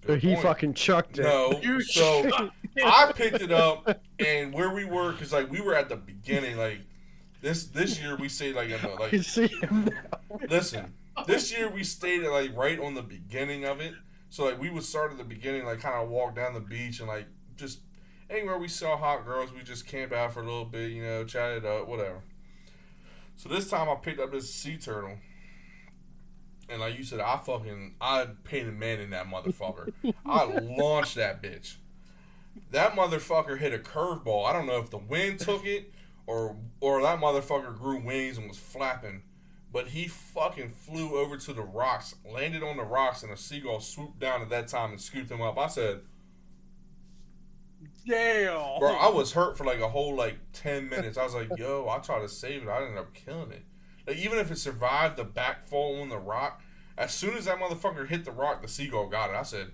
So good he point. fucking chucked it. No. You So I picked it up, and where we were, because, like, we were at the beginning, like, this year we stayed, like, in the, I like, can see him now. listen, this year we stayed at, like, right on the beginning of it. So, like, we would start at the beginning, like, kind of walk down the beach and, like, just anywhere we saw hot girls, we just camp out for a little bit, you know, chat it up, whatever. So this time I picked up this sea turtle. And like you said, I painted man in that motherfucker. I launched that bitch. That motherfucker hit a curveball. I don't know if the wind took it or that motherfucker grew wings and was flapping. But he fucking flew over to the rocks, landed on the rocks, and a seagull swooped down at that time and scooped him up. I said, Damn. bro, I was hurt for like a whole like 10 minutes. I was like, yo, I tried to save it. I ended up killing it. Like, even if it survived the backfall on the rock, as soon as that motherfucker hit the rock, the seagull got it. I said,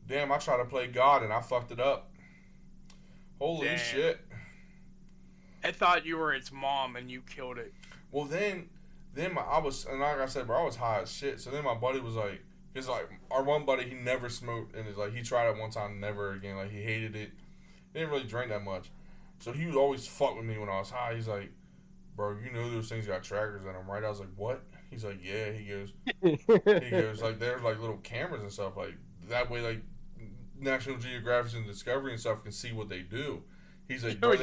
damn, I tried to play God and I fucked it up. Holy Damn. shit. I thought you were its mom and you killed it. Well, then I was, and like I said, bro, I was high as shit. So then my buddy was like, because like our one buddy, he never smoked, and it's like he tried it one time, never again. Like he hated it. He didn't really drink that much, so he would always fuck with me when I was high. He's like, bro, you know those things got trackers in them, right? I was like, what? He's like, yeah. He goes like there's like little cameras and stuff, like that way, like National Geographic and Discovery and stuff can see what they do. He's like, bro,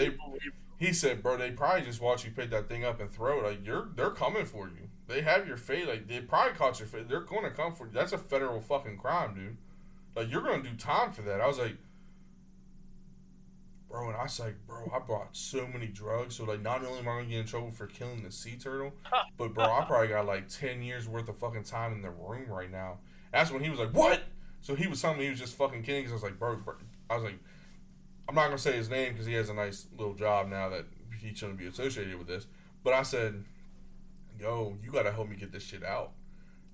he said, bro, they probably just watch you pick that thing up and throw it. Like, they're coming for you. They have your fate. Like, they probably caught your fate. They're going to come for you. That's a federal fucking crime, dude. Like, you're going to do time for that. I was like, bro, and I was like, bro, I brought so many drugs. So, like, not only am I going to get in trouble for killing the sea turtle, but, bro, I probably got, like, 10 years worth of fucking time in the room right now. That's when he was like, what? So he was telling me he was just fucking kidding. Because I was like, bro, I was like, I'm not gonna say his name because he has a nice little job now that he shouldn't be associated with this. But I said, "Yo, you gotta help me get this shit out.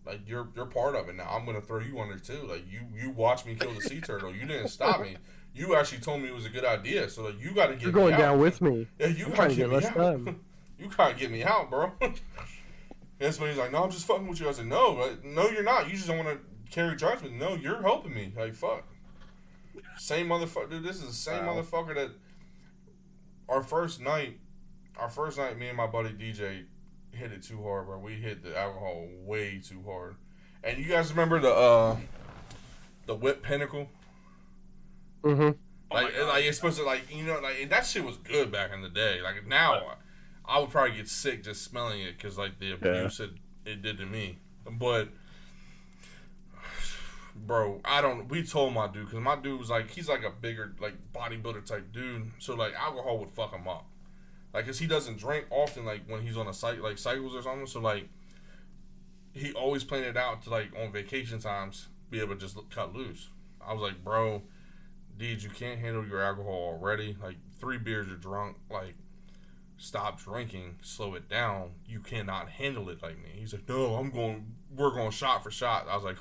Like you're part of it now. I'm gonna throw you under too. Like you watched me kill the sea turtle. You didn't stop me. You actually told me it was a good idea. So like you gotta get You're me going out. down with me. Yeah, you I'm gotta trying to get get me less out. time. You gotta get me out, bro." That's when he's like, "No, I'm just fucking with you." I said, "No, no, you're not. You just don't want to carry judgment. No, you're helping me. Like fuck." Same motherfucker, dude. This is the same Wow. motherfucker that our first night, me and my buddy DJ hit it too hard, bro. We hit the alcohol way too hard. And you guys remember the whip pinnacle? Mm-hmm. Oh my Like, God. like it's supposed to like and that shit was good back in the day. Like now, I would probably get sick just smelling it because like the abuse it did to me. But bro, we told my dude because my dude was like he's like a bigger like bodybuilder type dude, so like alcohol would fuck him up. Like, cause he doesn't drink often, like when he's on a site like cycles or something. So like, he always planned it out to like on vacation times be able to just cut loose. I was like, bro, dude, you can't handle your alcohol already. Like 3 beers, you're drunk. Like, stop drinking, slow it down. You cannot handle it like me. He's like, no, we're going shot for shot. I was like,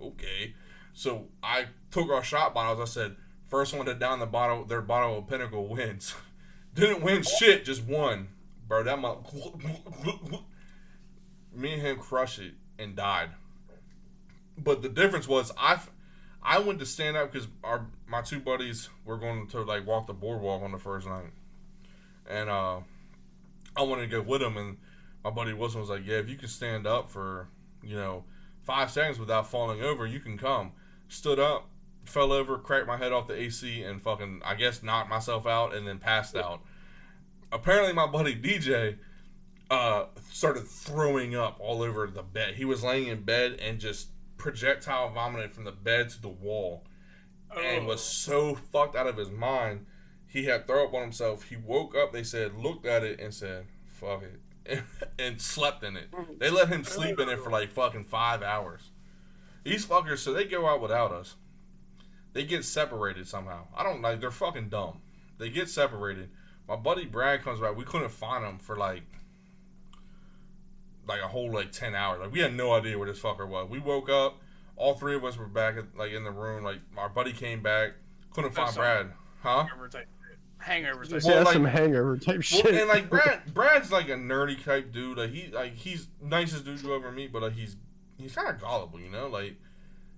okay. So I took our shot bottles. I said, first one to down their bottle of Pinnacle wins. Didn't win shit, just won. Bro, that me and him crushed it and died. But the difference was I went to stand up because my 2 buddies were going to like walk the boardwalk on the first night. And I wanted to go with him, and my buddy Wilson was like, yeah, if you can stand up for, 5 seconds without falling over, you can come. Stood up, fell over, cracked my head off the AC, and fucking, I guess, knocked myself out and then passed out. Apparently, my buddy DJ started throwing up all over the bed. He was laying in bed and just projectile vomited from the bed to the wall and was so fucked out of his mind. He had throw up on himself. He woke up, they said, looked at it and said, fuck it, and slept in it. They let him sleep in it for like fucking 5 hours. These fuckers, so they go out without us. They get separated somehow. I don't like, they're fucking dumb. They get separated. My buddy Brad comes back. We couldn't find him for like a whole like 10 hours. Like we had no idea where this fucker was. We woke up, all 3 of us were back like in the room. Like our buddy came back, couldn't find Brad. Huh? Hangover type. Yeah, like- some hangover type shit. Well, and like Brad's like a nerdy type dude. Like he's nicest dude you ever meet, but like he's kind of gullible, you know. Like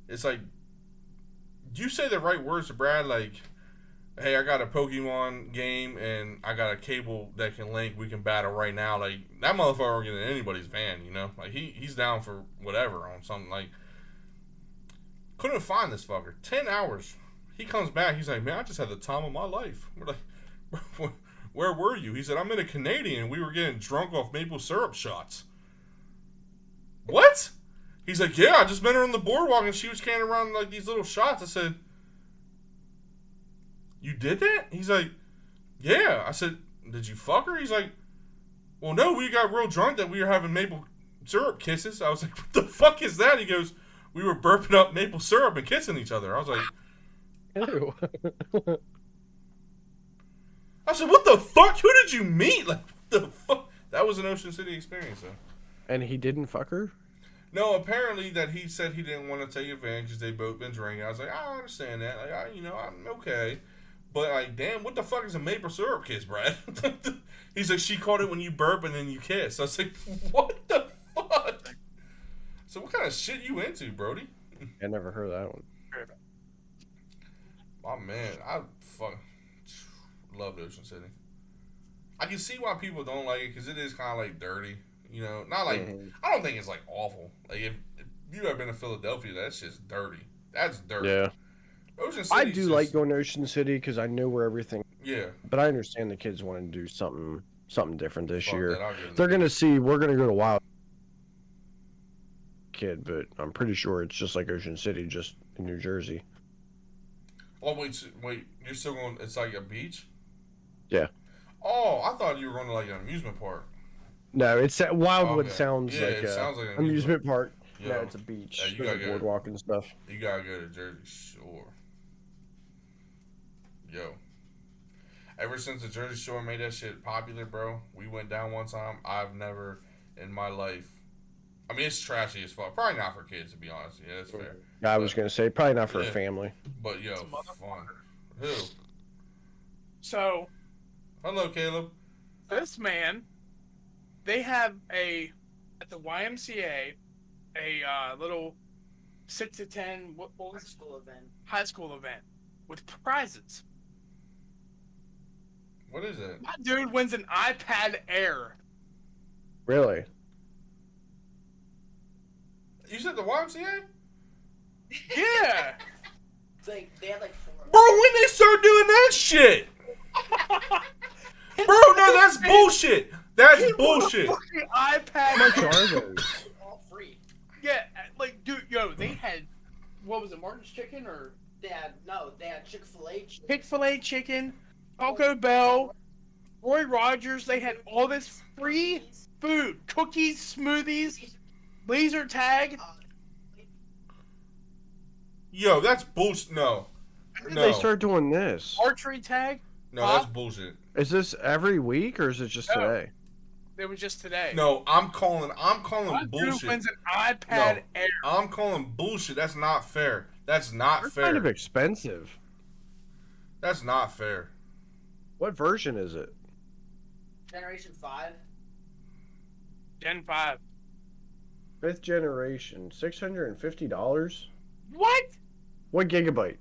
it's like you say the right words to Brad, like, hey, I got a Pokemon game and I got a cable that can link. We can battle right now. Like that motherfucker will get in anybody's van, you know. Like he's down for whatever on something. Like couldn't find this fucker. 10 hours. He comes back. He's like, man, I just had the time of my life. We're like, where were you? He said, I'm in a Canadian. We were getting drunk off maple syrup shots. What? He's like, yeah, I just met her on the boardwalk and she was carrying around like these little shots. I said, you did that? He's like, yeah. I said, did you fuck her? He's like, well, no, we got real drunk that we were having maple syrup kisses. I was like, what the fuck is that? He goes, we were burping up maple syrup and kissing each other. I was like, Ew. I said, what the fuck? Who did you meet? Like, what the fuck? That was an Ocean City experience, though. And he didn't fuck her? No, apparently that he said he didn't want to take advantage because they both been drinking. I was like, I understand that. Like, I'm okay. But, like, damn, what the fuck is a maple syrup kiss, Brad? He's like, she caught it when you burp and then you kiss. I was like, what the fuck? So what kind of shit you into, Brody? I never heard that one. Oh, man, I love Ocean City. I can see why people don't like it because it is kind of, like, dirty. You know, not like, I don't think it's, like, awful. Like, if you ever been to Philadelphia, that's just dirty. That's dirty. Yeah. Ocean City. I do like going to Ocean City because I know where everything. Yeah. But I understand the kids want to do something different this Fuck year. that, I'll go to They're the- gonna see. We're gonna go to Wild Kid, but I'm pretty sure it's just like Ocean City, just in New Jersey. Oh, wait, you're still going, it's like a beach? Yeah. Oh, I thought you were going to like an amusement park. No, it's Wildwood Okay. sounds Yeah, like it a sounds like an amusement park. Yo, No, it's a beach. yeah, you There's gotta a go. boardwalk and stuff. You gotta go to Jersey Shore. Yo, Ever since the Jersey Shore made that shit popular, bro, we went down one time. I've never in my life. I mean, it's trashy as fuck. Probably not for kids, to be honest. Yeah, that's fair. I was gonna say probably not for a Yeah. family. But yo, It's a fun. motherfucker. Who? So Hello, Caleb. this man, they have at the YMCA a little 6 to 10 what was high school event with prizes. What is it? My dude wins an iPad Air. Really? You said the YMCA? Yeah. It's like they had like 4. Bro, when they start doing that shit? Bro, no, that's bullshit. That's bullshit. Fucking How iPad much Air. are those? All free. Yeah, like dude, yo, they had what was it, Martin's Chicken or They had Chick-fil-A. Chick-fil-A chicken, Taco Bell, Roy Rogers. They had all this free food, cookies, smoothies, laser tag. Yo, that's bullshit. No. When did No. they start doing this? Archery tag. No, that's bullshit. Is this every week or is it just No. today? It was just today. No, I'm calling My dude bullshit. wins an iPad Air. I'm calling bullshit. That's not fair. That's not They're fair. kind of expensive. That's not fair. What version is it? Generation 5. Gen 5. 5th generation, $650. What? What gigabyte?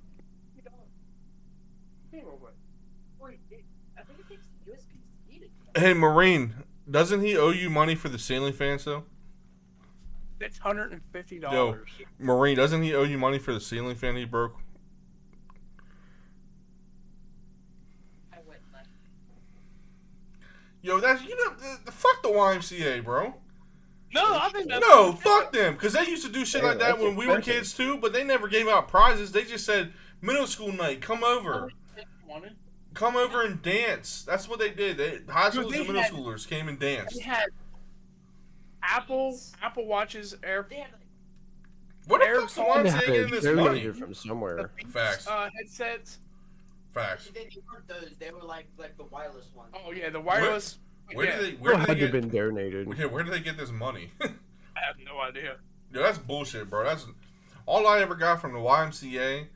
I think it takes USB-C to Hey, Marine, doesn't he owe you money for the ceiling fans, though? That's $150. Yo. Marine, doesn't he owe you money for the ceiling fan he broke? I went left. Yo, that's, fuck the YMCA, bro. No, I think that's No, fuck them, because they used to do shit Yeah, like that that's when we were expensive. kids, too, but they never gave out prizes. They just said, middle school night, come over. Come over and dance. That's what they did. High Dude, schoolers they and middle had- schoolers came and danced. They had Apple Watches, Air They had like What the Air fuck's the Force- They YMCA had getting to this donate money? it from somewhere. Facts. headsets. Facts. they weren't those. They were like the wireless ones. Oh yeah, the wireless. Where yeah, do they? It Where do had they to have get? been donated. Yeah, where do they get this money? I have no idea. Yo, that's bullshit, bro. That's all I ever got from the YMCA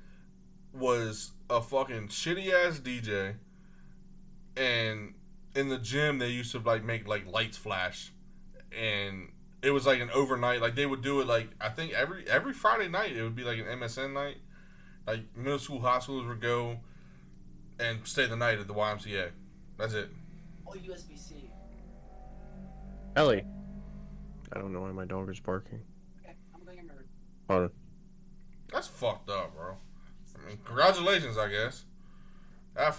was a fucking shitty ass DJ, and in the gym they used to like make like lights flash, and it was like an overnight. Like they would do it like I think every Friday night it would be like an MSN night. Like middle school, high schoolers would go and stay the night at the YMCA. That's it. All USB-C. Ellie. I don't know why my dog is barking. Okay, I'm going in my room. Hold on. That's fucked up, bro. I mean, congratulations, I guess. That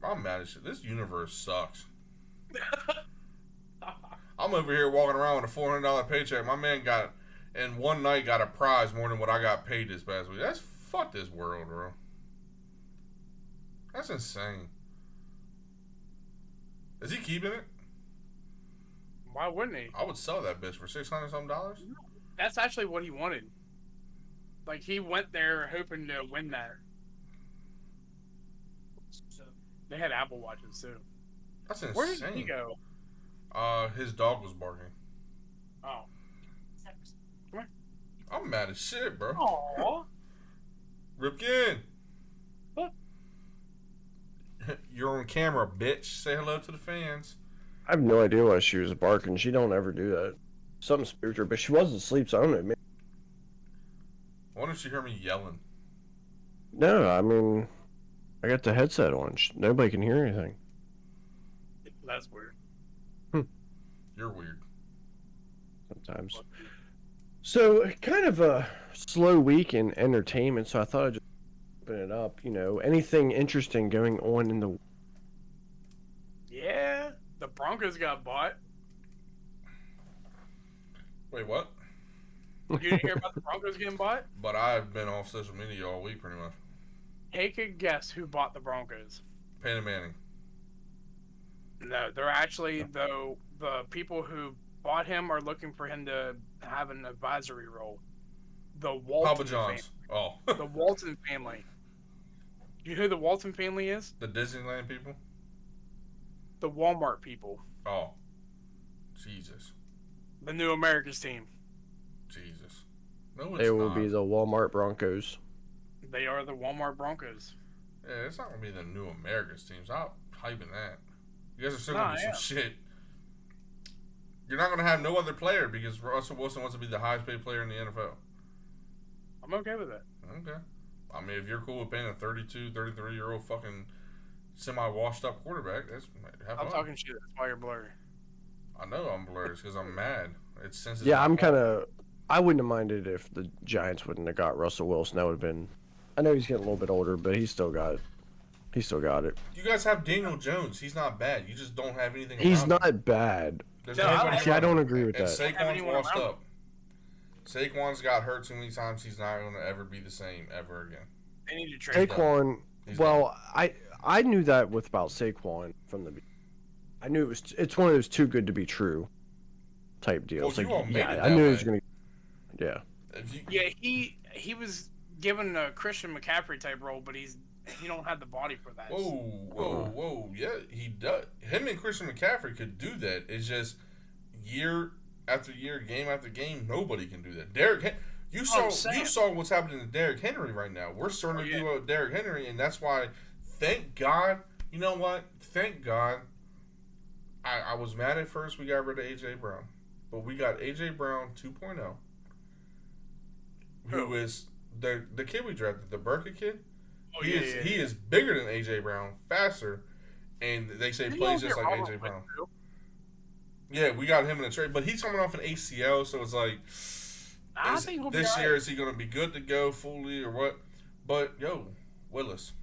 I'm mad as shit. This universe sucks. I'm over here walking around with a $400 paycheck. My man got, in one night, got a prize more than what I got paid this past week. That's fuck this world, bro. That's insane. Is he keeping it? Why wouldn't he? I would sell that bitch for $600 something. That's actually what he wanted. Like he went there hoping to win that. So they had Apple Watches too. That's insane. Where did he go? His dog was barking. Oh. I'm mad as shit, bro. Aww. Ripkin. What? You're on camera, bitch. Say hello to the fans. I have no idea why she was barking. She don't ever do that. Something spooked her, but she was asleep, so I don't know. Why don't you hear me yelling? No, I mean, I got the headset on. Nobody can hear anything. That's weird. You're weird. Sometimes. So, kind of a slow week in entertainment, so I thought I'd just open it up. You know, anything interesting going on in the... Yeah, the Broncos got bought. Wait, what? You didn't hear about the Broncos getting bought? But I've been off social media all week, pretty much. Take a guess who bought the Broncos. Peyton Manning. No, they're actually the people who bought him are looking for him to have an advisory role. The Walton Papa John's. Oh. The Walton family. You know who the Walton family is? The Disneyland people. The Walmart people. Oh, Jesus, The new America's team. Jesus. No, it's They will not. be the Walmart Broncos. They are the Walmart Broncos. Yeah, it's not gonna be the new America's team. Stop hyping that. You guys are still Nah, gonna be yeah. some shit. You're not gonna have no other player because Russell Wilson wants to be the highest paid player in the NFL. I'm okay with it. Okay. I mean, if you're cool with paying a 32, 33-year-old fucking semi-washed up quarterback, that's have I'm fun. talking shit. That's why you're blurry. I know I'm blurred because I'm mad. It's since it's Yeah, my I'm fault. kind of. I wouldn't have minded if the Giants wouldn't have got Russell Wilson. That would have been. I know he's getting a little bit older, but he's still got it. He still got it. You guys have Daniel Jones. He's not bad. You just don't have anything. He's around him. not bad. There's No, I nobody like- See, I around don't him. agree with And that. Have Saquon's anyone washed around up. Saquon's got hurt too many times. He's not going to ever be the same ever again. They need to trade. Saquon. He's Well, I knew that with about Saquon from the. I knew it's one of those too good to be true type deals. Well, you all like, made yeah, it I that knew way. it was gonna. Yeah. If you, Yeah, he was given a Christian McCaffrey type role, but he don't have the body for that. whoa. Yeah, he does. Him and Christian McCaffrey could do that. It's just year after year, game after game, nobody can do that. You I'm saw saying. what's happening to Derrick Henry right now. We're starting to Oh, yeah. do a Derrick Henry, and that's why. Thank God. You know what? Thank God. I was mad at first we got rid of AJ Brown, but we got AJ Brown 2.0, who Who? is the kid we drafted, the Burka kid. Oh, He is bigger than AJ Brown, faster, and they say Didn't plays you just get like Robert AJ Brown. Woods, too? Yeah, we got him in a trade, but he's coming off an ACL, so it's like I think he'll be this all year right. is he going to be good to go fully or what? But yo, Willis,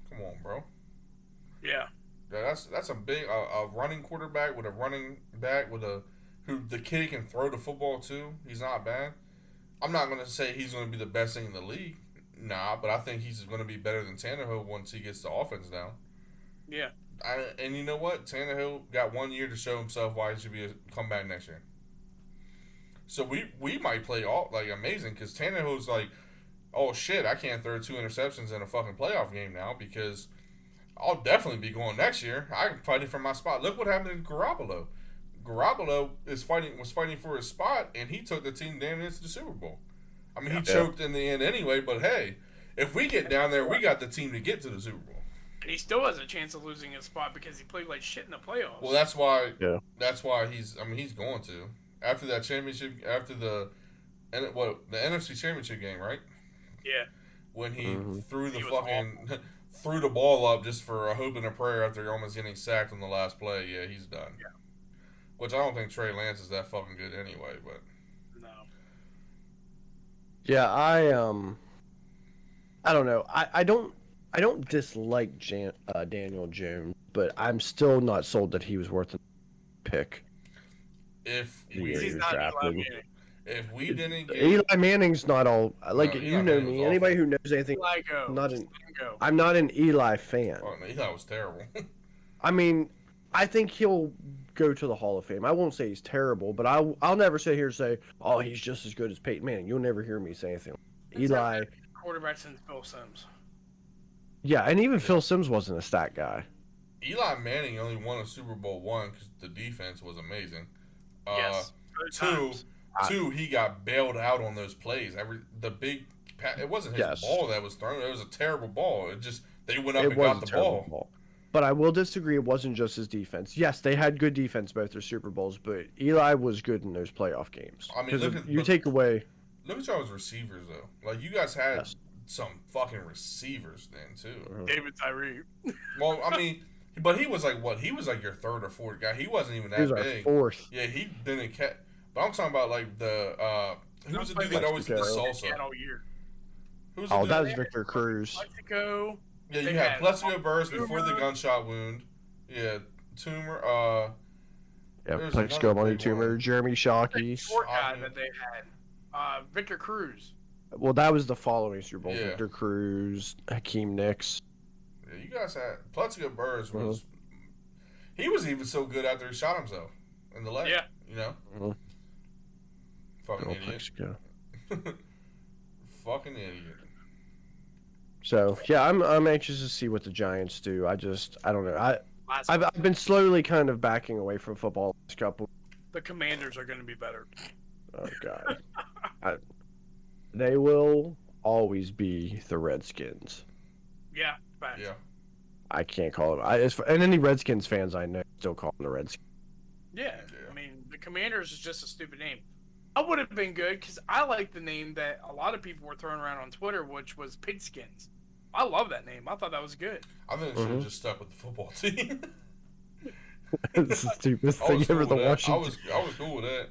come on, bro. Yeah. Yeah, that's a big a running quarterback with a running back with a who the kid can throw the football too. He's not bad. I'm not going to say he's going to be the best thing in the league. Nah, but I think he's going to be better than Tannehill once he gets the offense down. Yeah. And you know what? Tannehill got 1 year to show himself why he should be come back next year. So we might play all like amazing because Tannehill's like, oh shit, I can't throw 2 interceptions in a fucking playoff game now because I'll definitely be going next year. I'm fighting for my spot. Look what happened to Garoppolo. Garoppolo was fighting for his spot, and he took the team damn near to the Super Bowl. I mean, he choked in the end anyway, but hey, if we get down there, we got the team to get to the Super Bowl. And he still has a chance of losing his spot because he played like shit in the playoffs. Well, that's why. Yeah. That's why he's. I mean, he's going to after that championship, after the NFC Championship game, right? Yeah. When he Mhm. threw the He was fucking threw the ball up just for a hope and a prayer after almost getting sacked on the last play. Yeah, he's done. Yeah. Which I don't think Trey Lance is that fucking good anyway, but. No. Yeah, I don't know. I don't dislike Daniel Jones, but I'm still not sold that he was worth a pick. If Yeah, we He's he was not drafted. Eli Manning. if we didn't get Eli Manning's not all like No, Eli you know Manning was me. Anybody awful. who knows anything, Eli go. Not Just an- let him go. I'm not an Eli fan. oh, no, Eli was terrible. I mean, I think he'll go to the Hall of Fame. I won't say he's terrible, but I'll never sit here and say, oh, he's just as good as Peyton Manning. You'll never hear me say anything. That's Eli, our quarterback since Bill Sims. yeah, and even Phil Simms wasn't a stat guy. Eli Manning only won a Super Bowl one because the defense was amazing. Yes. Good two, times. Two, he got bailed out on those plays. It wasn't his Yes. ball that was thrown. It was a terrible ball. It just they went up It and was got a the terrible ball. But I will disagree. It wasn't just his defense. Yes, they had good defense both their Super Bowls, but Eli was good in those playoff games. I mean, 'Cause look if at- you look- take away. Look at y'all's receivers though. Like you guys had Yes. some fucking receivers then too. David Tyree. Well, I mean, but he was like what? He was like your third or fourth guy. He wasn't even He was that our big. fourth. Yeah, he didn't catch. But I'm talking about like the who was the dude that Mexico. always did the salsa? Had all year. Who's the Oh, dude? that was Victor Cruz. Mexico. Yeah, you They had had Plexico Burris before the Tumor. gunshot wound. Yeah, Tumor. Yeah, There's Plexico, another Money big Tumor, one. Jeremy The Shockey. short guy Shockey. that they had. Victor Cruz. Well, that was the following Super Bowl. Yeah. Victor Cruz, Hakeem Nicks. Yeah, you guys had Plexico Burris was. Uh-huh. He was even so good after he shot himself in the leg. Yeah. You know. Mhm. Fucking Go idiot. Plexico. Fucking idiot. So yeah, I'm anxious to see what the Giants do. I don't know. Last I've been slowly kind of backing away from football this couple. the Commanders are going to be better. Oh God, they will always be the Redskins. Yeah, facts. Yeah. I can't call them. And any Redskins fans I know still call them the Redskins. Yeah, Yeah. I mean, the Commanders is just a stupid name. I would have been good because I like the name that a lot of people were throwing around on Twitter, which was Pigskins. I love that name. I thought that was good. I think they should have just stuck with the football team. It's the stupidest I thing was cool ever. with The that. Washington. I was cool with that.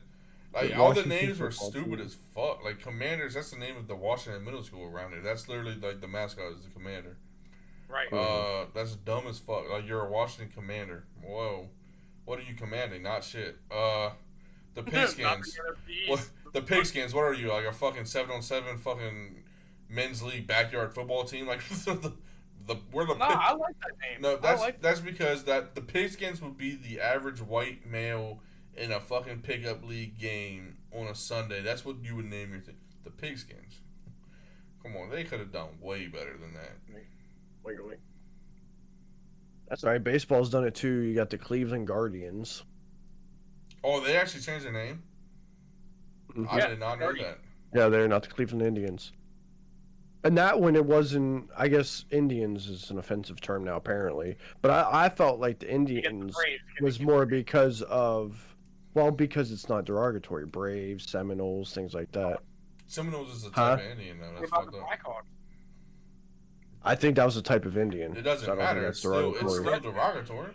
Like The all the Washington names were football stupid team. as fuck. Like Commanders, that's the name of the Washington Middle School around here. That's literally like the mascot is the Commander. Right. That's dumb as fuck. Like you're a Washington Commander. Whoa, what are you commanding? Not shit. The Pigskins. What the Pigskins? What are you, like a fucking 7-on-7 fucking men's league backyard football team? Like we're the No, I like that name. No, I like that's because that the Pigskins would be the average white male in a fucking pickup league game on a Sunday. That's what you would name your thing. The Pigskins. Come on, they could have done way better than that. Wait. That's all right. Baseball's done it too. You got the Cleveland Guardians. Oh, they actually changed their name? I Yeah, did not know that. Yeah, they're not the Cleveland Indians. And that one, it wasn't. I guess Indians is an offensive term now, apparently. But I felt like the You get the Indians Braves. was more because of, well, because it's not derogatory. Braves, Seminoles, things like that. Seminoles is a Huh? type of Indian, though. What That's about the fucked up. Blackhawks? I think that was a type of Indian. It so I doesn't don't think matter. that's It's still derogatory.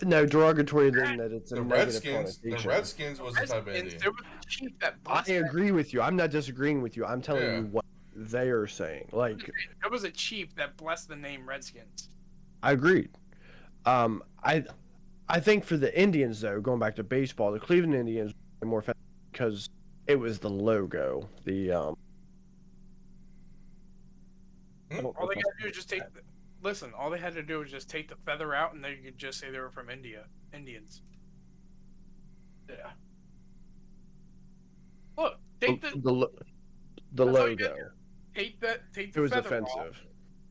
No, derogatory than that it's a The negative Redskins was a type of Redskins, Indian. there was a chief that I blessed that. agree with you. I'm not disagreeing with you. I'm telling Yeah. you what they are saying. Like, There was a chief that blessed the name Redskins. I agreed. I think for the Indians though, going back to baseball, the Cleveland Indians were more offensive because it was the logo. The I don't know All they if got to do is just take. Listen, all they had to do was just take the feather out, and they could just say they were from India. Indians. Yeah. Look, take the the That's all you gotta logo. take the It feather was off. offensive.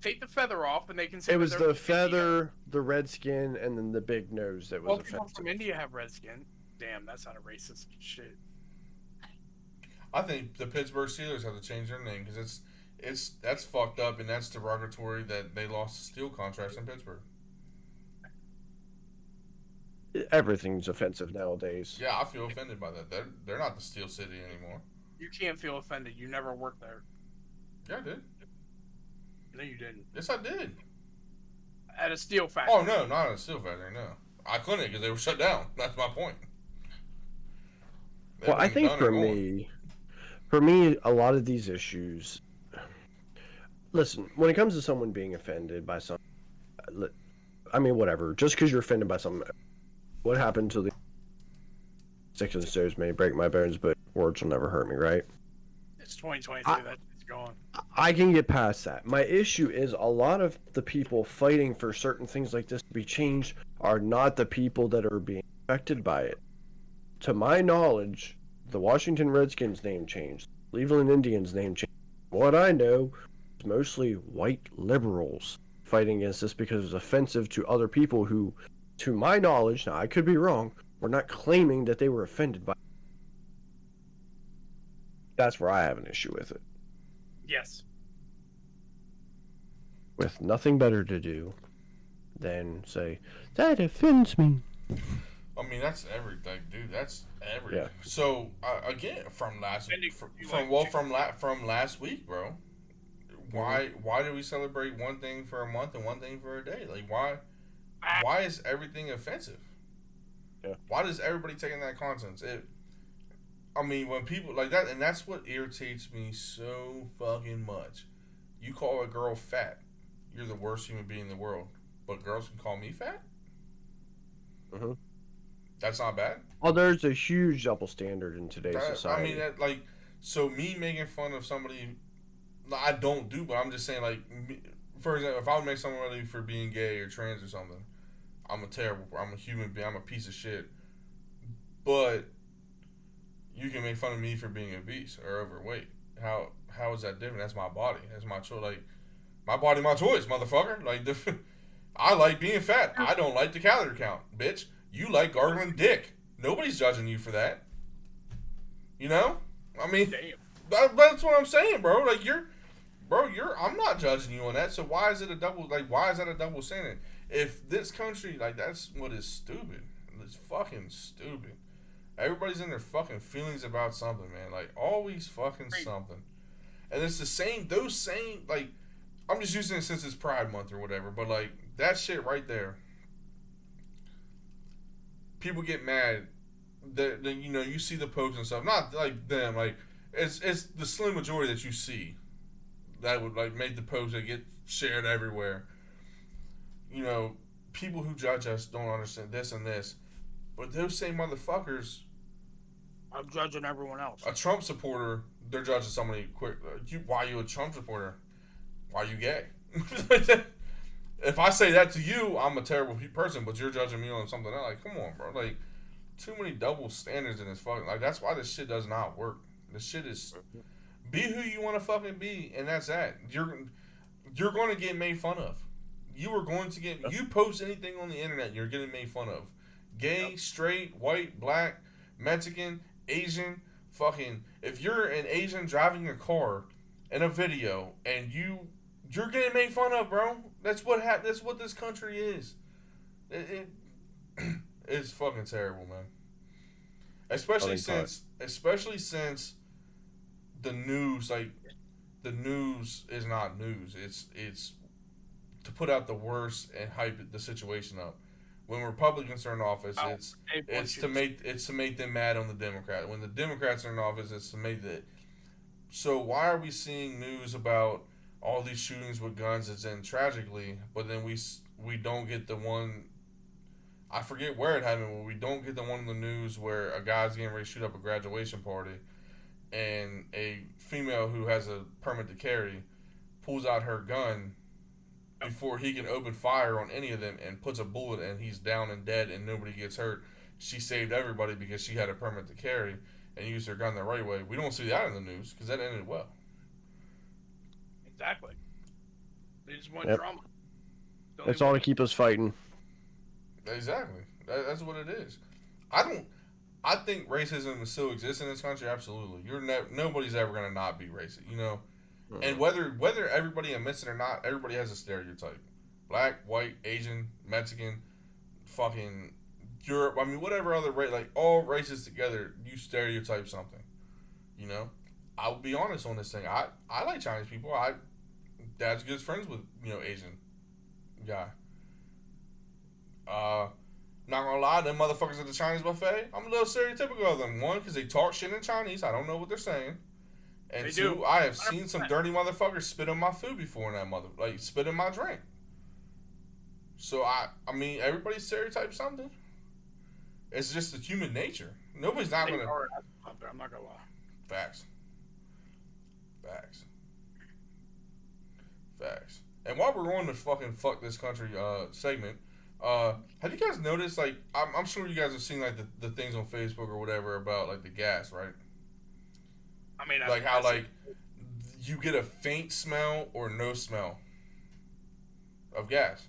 Take the feather off, and they can say It that was they're the from India. feather, the red skin, and then the big nose that was Well, people offensive. from India have red skin. Damn, that's not a racist shit. I think the Pittsburgh Steelers have to change their name because that's fucked up and that's derogatory that they lost the steel contracts in Pittsburgh. Everything's offensive nowadays. Yeah, I feel offended by that. They're not the Steel City anymore. You can't feel offended. You never worked there. Yeah, I did. No, you didn't. Yes, I did. At a steel factory. Oh no, not in a steel factory. No, I couldn't because they were shut down. That's my point. Well, I Everything think done and gone. for me, a lot of these issues. Listen, when it comes to someone being offended by something, I mean, whatever. Just because you're offended by something, what happened to the sticks and stones may break my bones, but words will never hurt me, right? It's 2023. That's gone. I can get past that. My issue is a lot of the people fighting for certain things like this to be changed are not the people that are being affected by it. To my knowledge, the Washington Redskins name changed, Cleveland Indians name changed. What I know is mostly white liberals fighting against this because it's offensive to other people who, to my knowledge, now I could be wrong, were not claiming that they were offended by it. That's where I have an issue with it. Yes. With nothing better to do than say, that offends me. I mean, that's everything, dude. That's everything. Yeah. So again, from last Offending from, you from like well chicken. from last week, bro. Why do we celebrate one thing for a month and one thing for a day? Like why is everything offensive? Yeah. Why does everybody taking that content? I mean, when people like that, and that's what irritates me so fucking much. You call a girl fat, you're the worst human being in the world. But girls can call me fat? Mm-hmm. That's not bad? Well, there's a huge double standard in today's I society. mean, so me making fun of somebody, I don't do, but I'm just saying, like, for example, if I would make somebody for being gay or trans or something, I'm a human being, I'm a piece of shit. But you can make fun of me for being obese or overweight. How is that different? That's my body. That's my choice. Like, My body, my choice, motherfucker. Like, I like being fat. I don't like the calorie count, bitch. You like gargling dick. Nobody's judging you for that. You know? I mean, Damn. that's what I'm saying, bro. Like, I'm not judging you on that. So why is it a double? Like, why is that a double standard? If this country, like, that's what is stupid. It's fucking stupid. Everybody's in their fucking feelings about something, man. Like, always fucking something. And it's the same, those same, like, I'm just using it since it's Pride Month or whatever, but, like, that shit right there. People get mad that, you know, you see the posts and stuff. Not, like, them, like, it's the slim majority that you see that would, like, make the posts that get shared everywhere. You know, people who judge us don't understand this and this. But those same motherfuckers, I'm judging everyone else. a Trump supporter, they're judging somebody quick. Why are you a Trump supporter? Why are you gay? If I say that to you, I'm a terrible person, but you're judging me on something else. Like, come on, bro. Like, too many double standards in this fucking. Like, that's why this shit does not work. This shit is. Be who you want to fucking be, and that's that. You're going to get made fun of. You are going to get. You post anything on the internet, you're getting made fun of. Gay, straight, white, black, Mexican, Asian, fucking. If you're an Asian driving a car in a video and you're getting made fun of, bro. That's what that's what this country is. It's fucking terrible, man. Especially since the news, like, the news is not news. It's to put out the worst and hype the situation up. When Republicans are in office, it's to make them mad on the Democrat. When the Democrats are in office, it's to make that. So why are we seeing news about all these shootings with guns? It's in tragically, but then we don't get the one. I forget where it happened, but we don't get the one in the news where a guy's getting ready to shoot up a graduation party, and a female who has a permit to carry pulls out her gun before he can open fire on any of them and puts a bullet, and he's down and dead and nobody gets hurt. She saved everybody because she had a permit to carry and used her gun the right way. We don't see that in the news because that ended well. Exactly. They just want Yep. drama. That's all to keep us fighting. Exactly. That's what it is. I think racism still exists in this country. Absolutely. Nobody's ever gonna not be racist. You know. And whether everybody admits it or not, everybody has a stereotype. Black, white, Asian, Mexican, fucking Europe. I mean, whatever other race, like, all races together, you stereotype something. You know? I'll be honest on this thing. I like Chinese people. Dad's good friends with, you know, Asian guy. Not gonna lie, them motherfuckers at the Chinese buffet, I'm a little stereotypical of them. One, because they talk shit in Chinese. I don't know what they're saying. And They two, do. I have seen some dirty motherfuckers spit on my food before in that like, spit in my drink. So, I mean, everybody stereotypes something. It's just the human nature. Nobody's not gonna... I'm not gonna lie. Facts. And while we're on the fucking fuck this country segment, have you guys noticed, like, I'm sure you guys have seen, like, the things on Facebook or whatever about, like, the gas, right? I mean, Like, how, like, you get a faint smell or no smell of gas.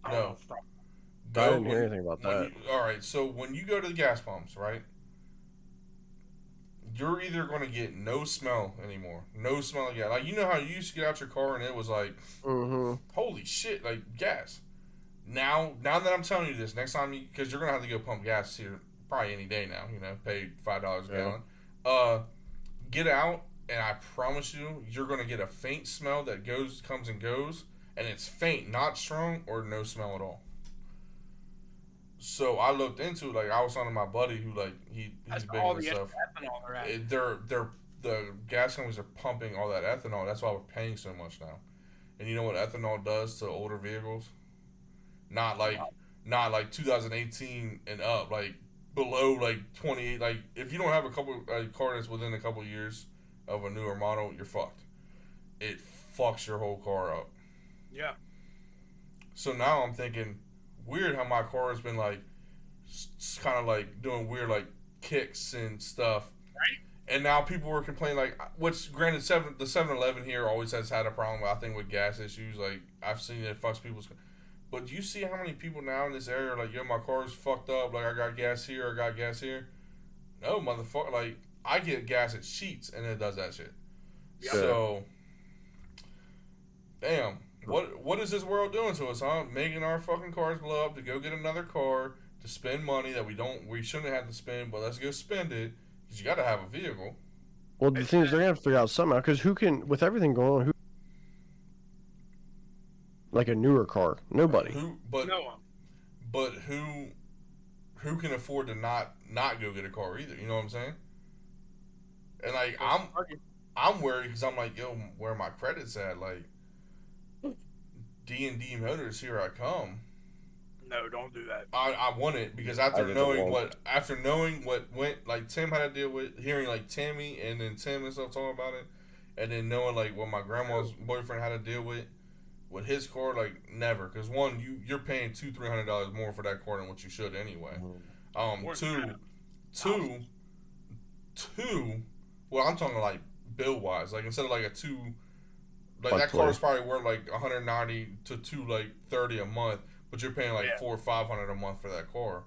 No. I didn't hear anything about that. Alright, so when you go to the gas pumps, right? You're either going to get no smell anymore. No smell of gas. Like, you know how you used to get out your car and it was like, holy shit, like, gas. Now that I'm telling you this, next time because you're going to have to go pump gas here probably any day now, you know, pay $5 a gallon. Get out, and I promise you, you're going to get a faint smell that comes and goes, and it's faint, not strong, or no smell at all. So I looked into it, like, I was talking to my buddy who, like, he's big all into the stuff. ethanol they're at. The gas companies are pumping all that ethanol. That's why we're paying so much now. And you know what ethanol does to older vehicles? Not like 2018 and up, like below like 28. Like, if you don't have a car that's within a couple years of a newer model, you're fucked. It fucks your whole car up. Yeah. So now I'm thinking, weird how my car has been like kind of like doing weird like kicks and stuff. Right. And now people were complaining, like, which granted, the 7-Eleven here always has had a problem, I think, with gas issues. Like, I've seen it fucks people's. But do you see how many people now in this area are like, yo, my car's fucked up. Like, I got gas here, I got gas here. No, motherfucker. Like, I get gas at Sheets, and it does that shit. Yeah. So, damn. What is this world doing to us, huh? Making our fucking cars blow up to go get another car, to spend money that we shouldn't have to spend, but let's go spend it. Because you got to have a vehicle. Well, the thing is, they're gonna have to figure out somehow. Because who can, with everything going on, who like a newer car? Nobody. No one. But who can afford to not go get a car either? You know what I'm saying? And like I'm worried because I'm like, yo, where my credits at? Like D&D Motors, here I come. No, don't do that. I want it because after knowing what went, like Tim had to deal with, hearing like Tammy and then Tim and stuff talking about it, and then knowing like what my grandma's boyfriend had to deal with his car, like never, because one, you're paying $200-300 more for that car than what you should anyway. Two. Well, I'm talking like bill wise, like instead of like a two, like that car is probably worth like $190 to $230 a month. But you're paying like $400 or $500 a month for that car.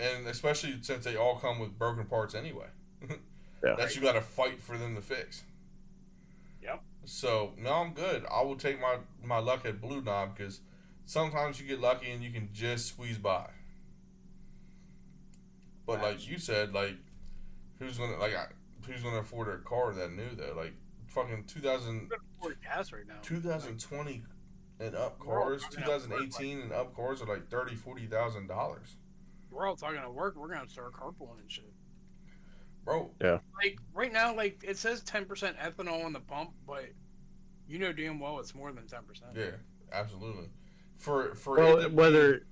And especially since they all come with broken parts anyway. That you got to fight for them to fix. Yep. So no, I'm good. I will take my luck at Blue Knob because sometimes you get lucky and you can just squeeze by. But like you said, like who's gonna afford a car that new though? Like fucking 2020 and up cars, 2018 and up cars are like $30,000-$40,000. We're all talking at work. We're gonna start carpooling and shit, bro. Yeah. Like right now, like it says 10% ethanol on the pump, but you know damn well it's more than 10%. Yeah, absolutely. For whether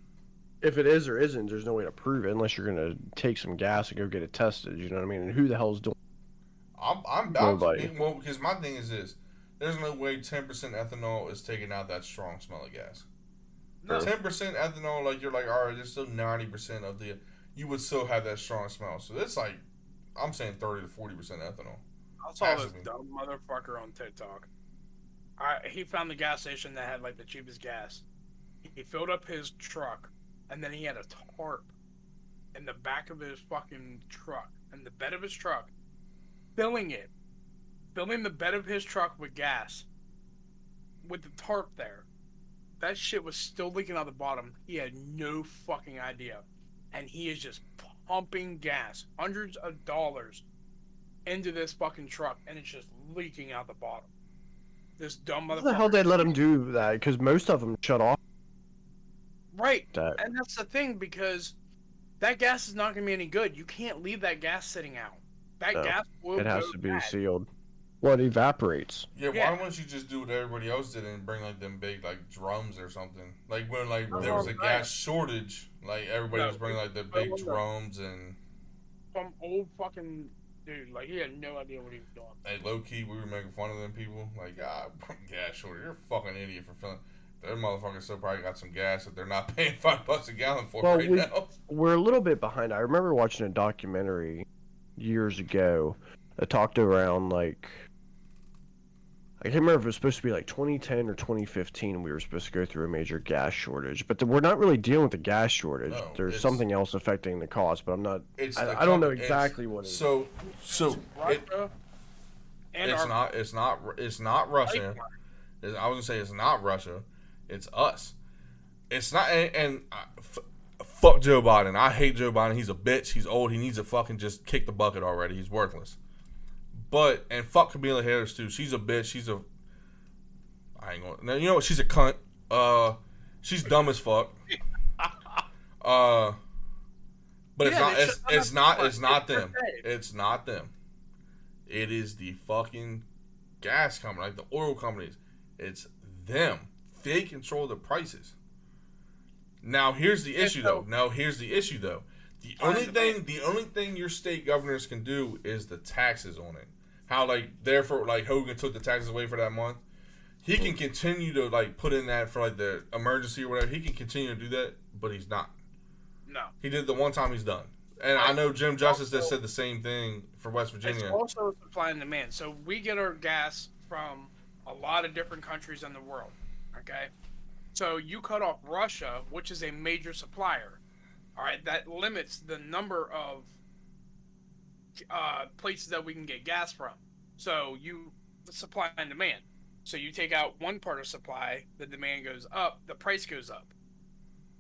if it is or isn't, there's no way to prove it unless you're gonna take some gas and go get it tested. You know what I mean? And who the hell's doing? I'm about to. Well, because my thing is this: there's no way 10% ethanol is taking out that strong smell of gas. No. 10% ethanol, like you're like, all right, there's still 90% of the. You would still have that strong smell. So it's like, I'm saying 30 to 40% ethanol. I saw this dumb motherfucker on TikTok. He found the gas station that had like the cheapest gas. He filled up his truck, and then he had a tarp in the back of his fucking truck, in the bed of his truck. Filling the bed of his truck with gas, with the tarp there. That shit was still leaking out the bottom. He had no fucking idea, and he is just pumping gas, hundreds of dollars, into this fucking truck, and it's just leaking out the bottom. This dumb motherfucker. How the hell they let him do that? Because most of them shut off. Right, and that's the thing, because that gas is not going to be any good. You can't leave that gas sitting out. That gas will It has go to be bad. sealed. Well, it evaporates. Yeah, why wouldn't you just do what everybody else did and bring like them big like drums or something? Like when like there was a gas shortage, like everybody was bringing like the big drums and some old fucking dude. Like he had no idea what he was doing. Hey, low key, we were making fun of them people. Like, gas shortage. You're a fucking idiot for filling. Their motherfuckers still probably got some gas that they're not paying $5 a gallon for now. We're a little bit behind. I remember watching a documentary years ago that talked around like, I can't remember if it was supposed to be like 2010 or 2015. We were supposed to go through a major gas shortage, but we're not really dealing with the gas shortage. No, there's something else affecting the cost, but I'm not. I don't know exactly what it is. So Russia it's not Russia. I was gonna say it's not Russia. It's us. It's not. Fuck Joe Biden. I hate Joe Biden. He's a bitch. He's old. He needs to fucking just kick the bucket already. He's worthless. And fuck Kamala Harris too. She's a bitch. I ain't gonna. Now, you know what? She's a cunt. She's dumb as fuck. But it's not them. It's not them. It is the fucking gas company, like the oil companies. It's them. They control the prices. Now here's the issue though. The only thing your state governors can do is the taxes on it. How therefore Hogan took the taxes away for that month. He can continue to put in that for the emergency or whatever. He can continue to do that, but he's not. No. He did the one time, he's done. And I Right. know Jim Justice has Also- said the same thing for West It's Virginia. also supply and demand. So we get our gas from a lot of different countries in the world. Okay. So you cut off Russia, which is a major supplier. All right, that limits the number of places that we can get gas from. So you supply and demand. So you take out one part of supply, the demand goes up, the price goes up.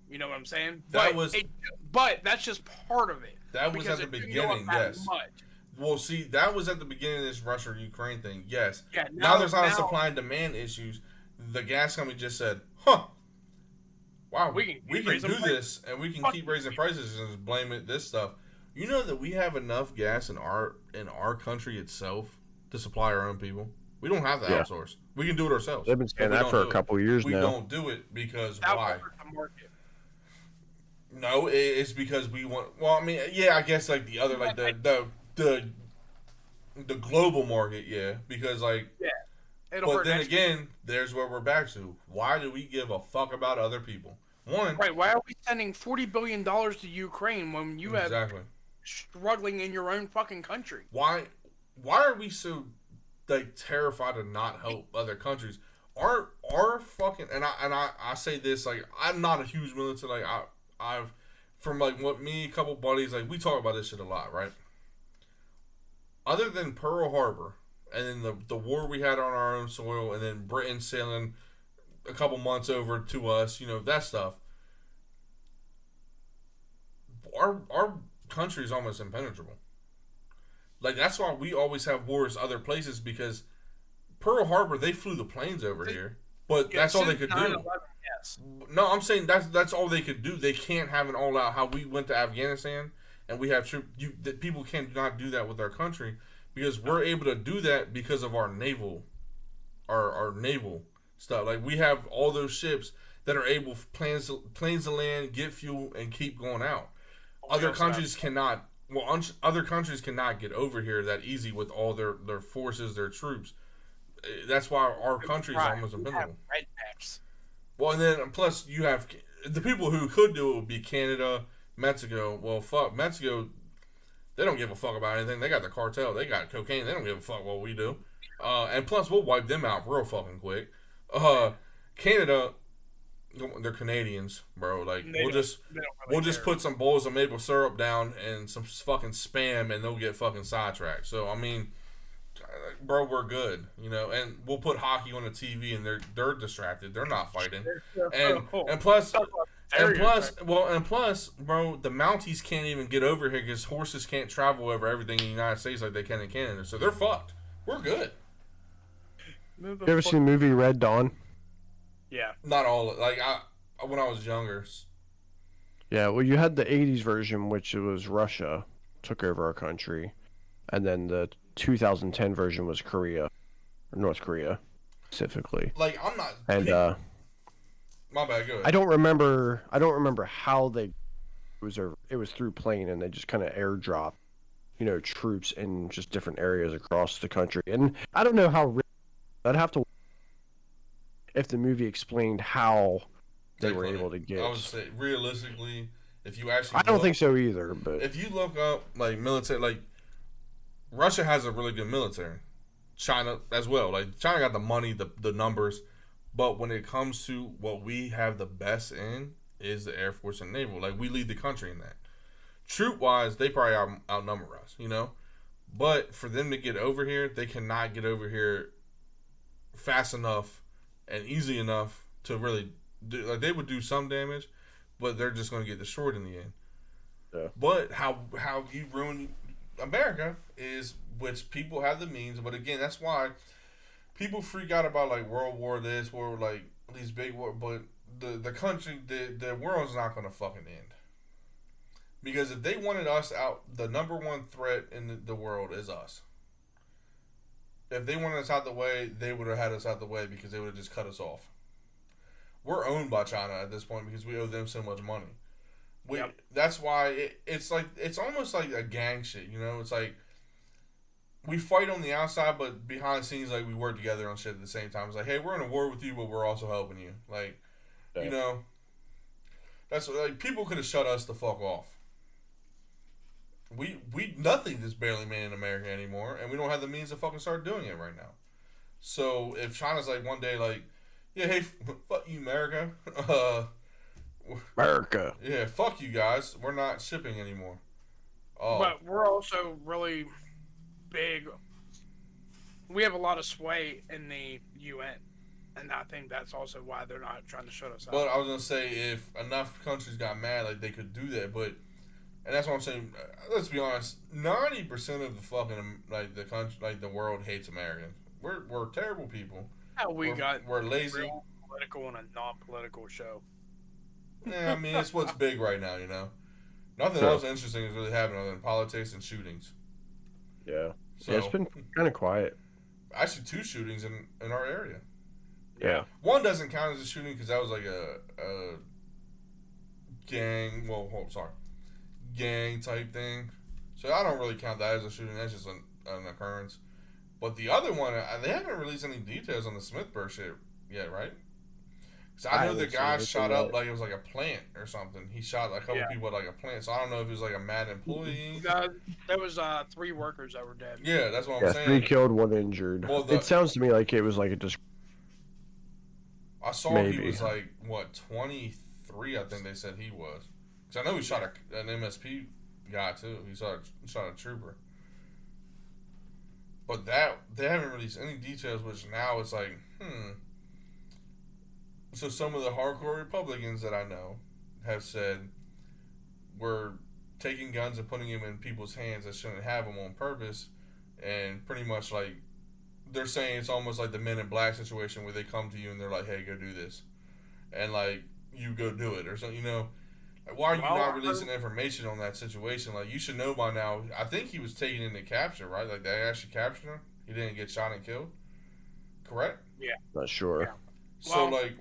You know what I'm saying? But that's just part of it. That was because at the it didn't go up beginning, that yes. much. Well, see, that was at the beginning of this Russia-Ukraine thing, yes. Yeah, Now there's not a now- supply and demand issues. The gas company just said, huh, wow, We we can can keep raising do this, and we can Fuck keep raising prices and just blame it this stuff. You know that we have enough gas in our country itself to supply our own people? We don't have to Yeah. outsource. We can do it ourselves. They've been But saying we that don't for do a it. couple years We now. don't do it because That why? will hurt the market. No, it's because we want. Well, I mean, yeah, I guess like the other, like the global market, yeah, because like. It'll But hurt then next again, there's where we're back to. Why do we give a fuck about other people? One, Right, why are we sending $40 billion to Ukraine when you have exactly. struggling in your own fucking country? Why are we so like terrified to not help other countries? Our fucking and I say this, like, I'm not a huge military, like I've from like what me, a couple buddies, like we talk about this shit a lot, right? Other than Pearl Harbor and then the war we had on our own soil, and then Britain sailing a couple months over to us, you know, that stuff. Our country is almost impenetrable. Like, that's why we always have wars other places, because Pearl Harbor, they flew the planes over here, but Yeah, that's all they since could do. 9/11, yes. No, I'm saying that's all they could do. They can't have an all out. How we went to Afghanistan and we have people cannot do that with our country, because we're able to do that because of our naval, our naval stuff. Like, we have all those ships that are able planes to land, get fuel, and keep going out. Other also have- countries cannot. Well, other countries cannot get over here that easy with all their forces, their troops. That's why our country is Right, almost we have impenetrable. rednecks. Well, and then plus you have the people who could do it would be Canada, Mexico. Well, fuck, Mexico, they don't give a fuck about anything. They got the cartel. They got cocaine. They don't give a fuck what we do. And plus, we'll wipe them out real fucking quick. Canada, they're Canadians, bro. Like, They we'll don't- just they don't really care. put some bowls of maple syrup down and some fucking spam, and they'll get fucking sidetracked. So I mean, bro, we're good, you know. And we'll put hockey on the TV, and they're distracted. They're not fighting. And plus, bro, the Mounties can't even get over here because horses can't travel over everything in the United States like they can in Canada. So they're fucked. We're good. Move the You ever fuck- seen the movie Red Dawn? Yeah. Not all. Like, when I was younger. Yeah, well, you had the 80s version, which was Russia took over our country, and then the 2010 version was Korea, or North Korea, specifically. Like, I'm not. And my bad. Go ahead. I don't remember how they it was through plane, and they just kind of airdropped, you know, troops in just different areas across the country. And I don't know how I'd have to if the movie explained how they were couldn't. able to get. I would say realistically, if you actually, I don't look- think so either, but If you look up like military, like Russia has a really good military, China as well. Like, China got the money, the numbers, but when it comes to what we have the best in is the Air Force and Naval. Like, we lead the country in that. Troop wise, they probably outnumber us, you know. But for them to get over here, they cannot get over here fast enough and easy enough to really do. Like, they would do some damage, but they're just going to get destroyed in the end. Yeah. But how you ruin America is, which people have the means, but again, that's why people freak out about like World War this, or like these big war. But the country, the world's not going to fucking end. Because if they wanted us out, the number one threat in the world is us. If they wanted us out the way, they would have had us out the way, because they would have just cut us off. We're owned by China at this point because we owe them so much money. Yep. That's why it's like, it's almost like a gang shit, you know? It's like we fight on the outside, but behind the scenes, like, we work together on shit at the same time. It's like, hey, we're in a war with you, but we're also helping you. Like, Yeah. you know, That's like people could have shut us the fuck off. We nothing is barely made in America anymore, and we don't have the means to fucking start doing it right now. So if China's like one day like, yeah, hey, fuck you, America. America. Yeah, fuck you guys. We're not shipping anymore. Oh, But we're also really big. We have a lot of sway in the UN, and I think that's also why they're not trying to shut us but out. I was gonna say if enough countries got mad, like they could do that. But and that's what I'm saying. Let's be honest. 90% of the fucking like the country, like the world hates Americans. We're terrible people. How we got We're lazy. real political and a non-political show. Yeah, I mean it's what's big right now. You know, nothing Sure. else interesting is really happening other than politics and shootings. Yeah. So Yeah, it's been kind of quiet. actually 2 shootings in our area. Yeah. One doesn't count as a shooting because that was like a gang. Well, sorry, gang type thing. So I don't really count that as a shooting. That's just an occurrence. But the other one, they haven't released any details on the Smithburg shit yet, right? Because I know the haven't seen guy anything shot yet. up like it was like a plant or something. He shot a couple Yeah. people at like a plant. So I don't know if it was like a mad employee. There was 3 workers that were dead. Yeah, that's what I'm Yeah, 3 saying. killed, 1 injured. Well, It sounds to me like it was like a just. I saw he Maybe. was like what 23. I think they said he was. Because I know he shot an MSP guy too. He shot a trooper. But that they haven't released any details, which now it's like, So some of the hardcore Republicans that I know have said we're taking guns and putting them in people's hands that shouldn't have them on purpose, and pretty much like they're saying it's almost like the Men in Black situation where they come to you and they're like, "Hey, go do this," and like you go do it or something. You know, like, why are you Well, not releasing information on that situation? Like you should know by now. I think he was taken into capture, right? Like they actually captured him. He didn't get shot and killed. Correct. Not sure. Yeah. So Well- like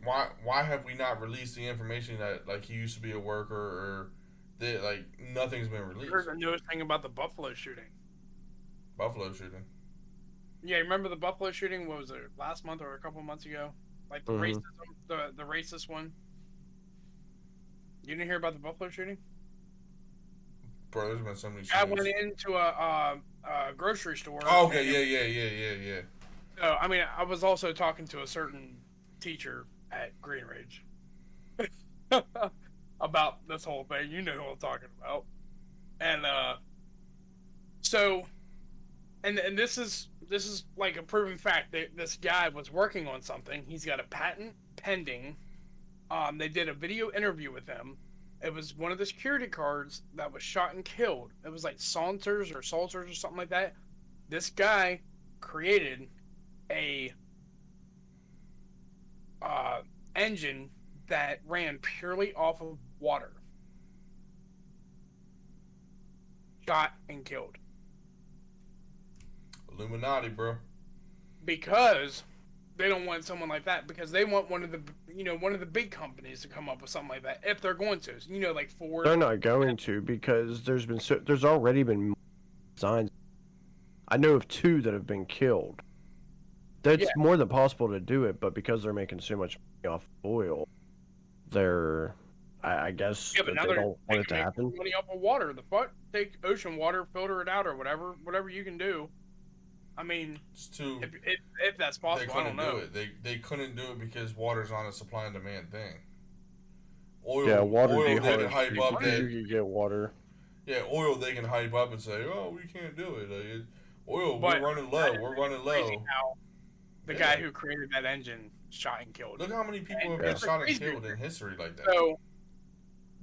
why have we not released the information that like he used to be a worker or that like nothing's been You released? heard the newest thing about the Buffalo shooting. Buffalo shooting. Yeah, remember the Buffalo shooting? What was it, last month or a couple months ago? Like the Mhm. racism, the racist one. You didn't hear about the Buffalo shooting? Bro, there's been so many I shootings. went into a grocery store. Oh, okay, and- yeah. So, I mean, I was also talking to a certain teacher at Green Ridge about this whole thing. You know who I'm talking about. And so, and this is like a proven fact that this guy was working on something. He's got a patent pending. They did a video interview with him. It was one of the security guards that was shot and killed. It was like Salters or something like that. This guy created a engine that ran purely off of water. Shot and killed. Illuminati, bro. Because they don't want someone like that, because they want one of the big companies to come up with something like that if they're going to. Like Ford. They're not going to because there's already been designs. I know of 2 that have been killed. That's Yeah. more than possible to do it, but because they're making so much money off oil, I guess Yeah, but that now they they're don't want it to making happen. money off of water. The fuck? Take ocean water, filter it out, or whatever you can do. I mean, It's too. if that's They possible, I don't couldn't do know. it. They couldn't do it because water's on a supply and demand thing. Oil, Yeah, water oil be they hard can hype up because that. you can get water. Yeah, oil they can hype up and say, "Oh, we can't do it." Oil, But we're running low. We're running Crazy low. how the Yeah. guy who created that engine shot and killed. Look how many people have Yeah. been shot and Crazy. killed in history like that. So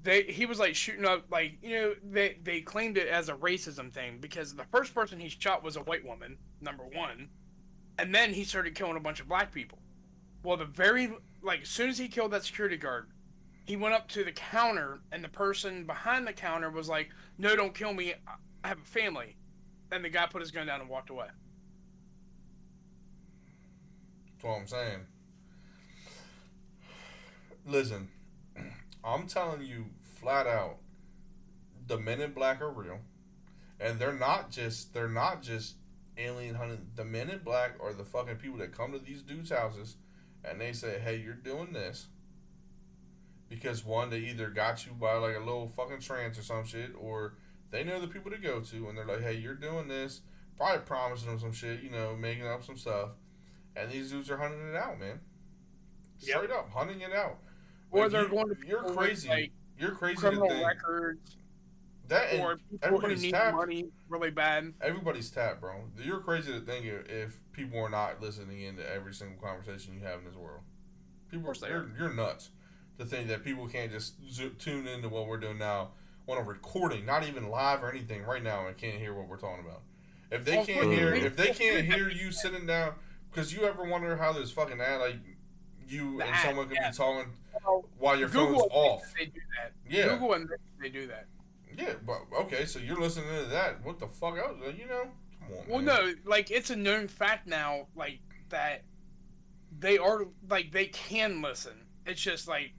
he was like shooting up, like, they claimed it as a racism thing because the first person he shot was a white woman, number one, and then he started killing a bunch of black people. Well, as soon as he killed that security guard, he went up to the counter and the person behind the counter was like, "No, don't kill me. I have a family." And the guy put his gun down and walked away. That's what I'm saying. Listen, I'm telling you flat out, the Men in Black are real, and they're not just alien hunting. The Men in Black are the fucking people that come to these dudes' houses, and they say, "Hey, you're doing this Because one, they either got you by like a little fucking trance or some shit, or they know the people to go to, and they're like, "Hey, you're doing this." Probably promising them some shit, making up some stuff, and these dudes are hunting it out, man. Straight up hunting it out. Or If they're going to you're people with, crazy. like, You're crazy to criminal think records, that. or And people who everybody's need tapped. money really bad. Everybody's tapped, bro. You're crazy to think if people are not listening into every single conversation you have in this world. People, course they are. you're nuts to think that people can't just tune into what we're doing now on a recording, not even live or anything, right now, and can't hear what we're talking about. If they Well, can't Mhm. hear, if they can't hear you sitting down, because you ever wonder how this fucking ad, like you The and ad, someone could yeah. be talking Well, while your Google phone's admits off. They do that. Yeah. Google and they do that. Yeah, but okay, so you're listening to that. What the fuck else? Come on, Well, man. no, like it's a known fact now, like that they are like they can listen. It's just like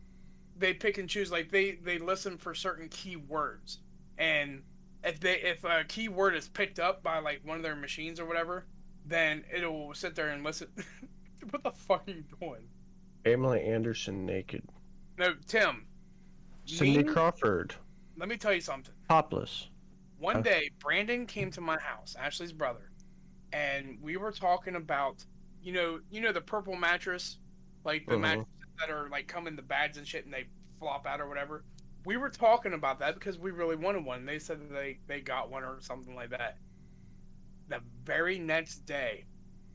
they pick and choose. Like they listen for certain keywords, and if a keyword is picked up by like one of their machines or whatever, then it'll sit there and listen. What the fuck are you doing? Pamela Anderson naked. No, Tim. Cindy me- Crawford Let me tell you something. topless. One Huh? day, Brandon came to my house, Ashley's brother, and we were talking about, you know the purple mattress, like the Mhm. mattresses that are like come in the bags and shit, and they flop out or whatever. We were talking about that because we really wanted one. They said that they got one or something like that. The very next day,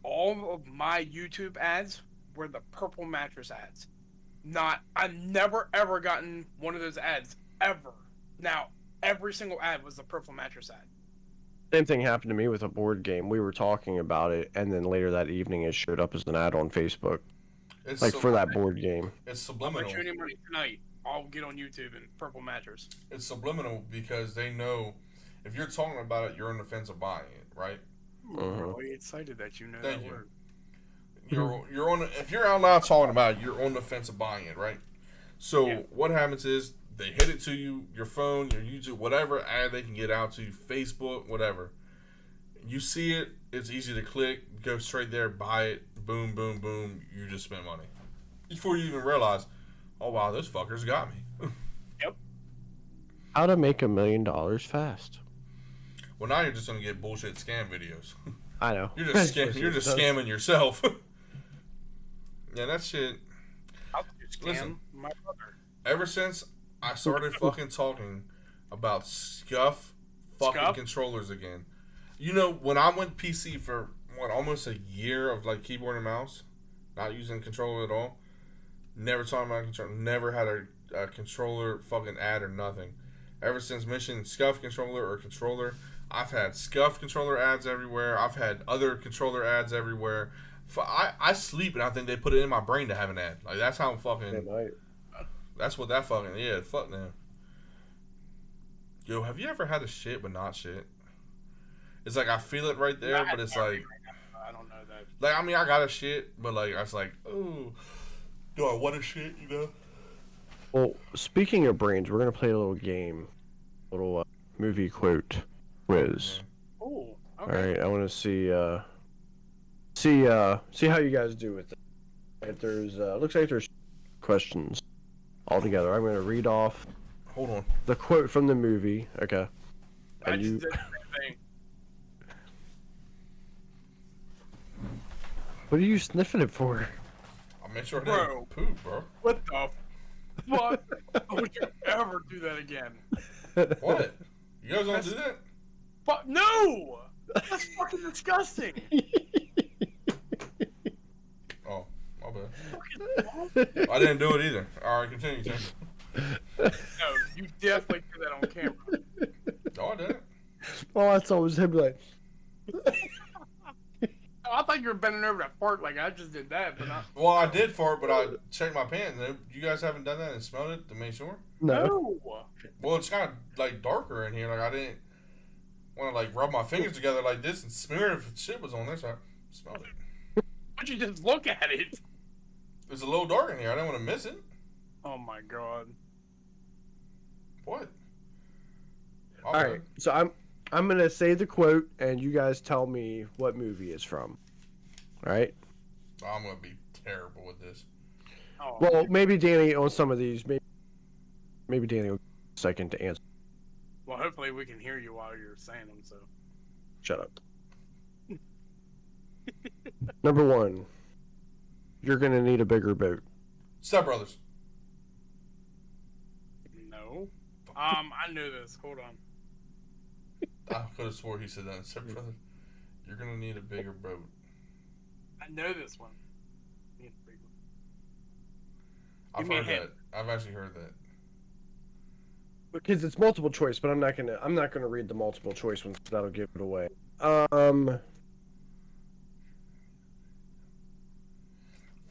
all of my YouTube ads were the purple mattress ads. I've never ever gotten one of those ads ever. Now, every single ad was the purple mattress ad. Same thing happened to me with a board game. We were talking about it, and then later that evening, it showed up as an ad on Facebook, It's like for that board game. It's I'll subliminal. bet you any money tonight, I'll get on YouTube and purple mattress. It's subliminal because they know if you're talking about it, you're on the fence of buying it, right? I'm Mhm. really excited that you know Thank that you. word. You're on. If you're out loud talking about it, you're on the fence of buying it, right? So Yeah. what happens is they hit it to you, your phone, your YouTube, whatever ad they can get out to you, Facebook, whatever. You see it, it's easy to click, go straight there, buy it, boom, boom, boom. You just spend money before you even realize, oh wow, those fuckers got me. How to make $1 million fast. Well, now you're just gonna get bullshit scam videos. I know. You're just scamming yourself. Yeah, that shit. How did you scam Listen. my brother? Ever since I started fucking talking about scuff fucking Scuff? controllers again. When I went PC for almost a year of like keyboard and mouse, not using controller at all, never talking about controller, never had a controller fucking ad or nothing. Ever since mentioning scuff controller or controller, I've had scuff controller ads everywhere. I've had other controller ads everywhere. I sleep and I think they put it in my brain to have an ad. Like that's how fucking. That's what that fucking fuck now. Yo, have you ever had a shit but not shit? It's like I feel it right there, but it's like I don't know that. I mean I got a shit, but like I was like, oh, do I want a shit? Well, speaking of brains, we're gonna play a little game, a little movie quote quiz. Oh, All okay. right, I want to see how you guys do with it. If there's looks like there's questions all together. I'm gonna read off Hold on. the quote from the movie. Okay. I And just you, did the same thing. what are you sniffing it for? I'll make sure I Bro. didn't poop, bro. What the fuck? Would you ever do that again? What? You guys don't do that? But no! That's fucking disgusting. Oh, my bad. Fucking- I didn't do it either. All right, continue, Tim. No, you definitely did that on camera. No, I didn't. All I saw was him like. I thought you were bending over to fart like I just did that, but not. Well, I did fart, but I checked my pants. You guys haven't done that and smelled it to make sure? No. No. Well, it's kind of like darker in here. Like I didn't want to like rub my fingers together like this and smear it if shit was on there. So I smelled it. But you just look at it. It's a little dark in here. I didn't want to miss it. Oh my god. What? All right, so I'm gonna say the quote, and you guys tell me what movie it's from. All right. I'm gonna be terrible with this. Oh, Well, maybe Danny on some of these. Maybe maybe Danny will give a second to answer. Well, hopefully we can hear you while you're saying them. So Shut up. Number 1. You're gonna need a bigger boat. Step Brothers. no. I knew this. Hold on. I could have swore he said that. Step Brothers. You're gonna need a bigger boat. I know this one. Need a big one. I've Give me a heard hint. that. I've actually heard that. Because it's multiple choice, but I'm not gonna read the multiple choice ones. That'll give it away. No.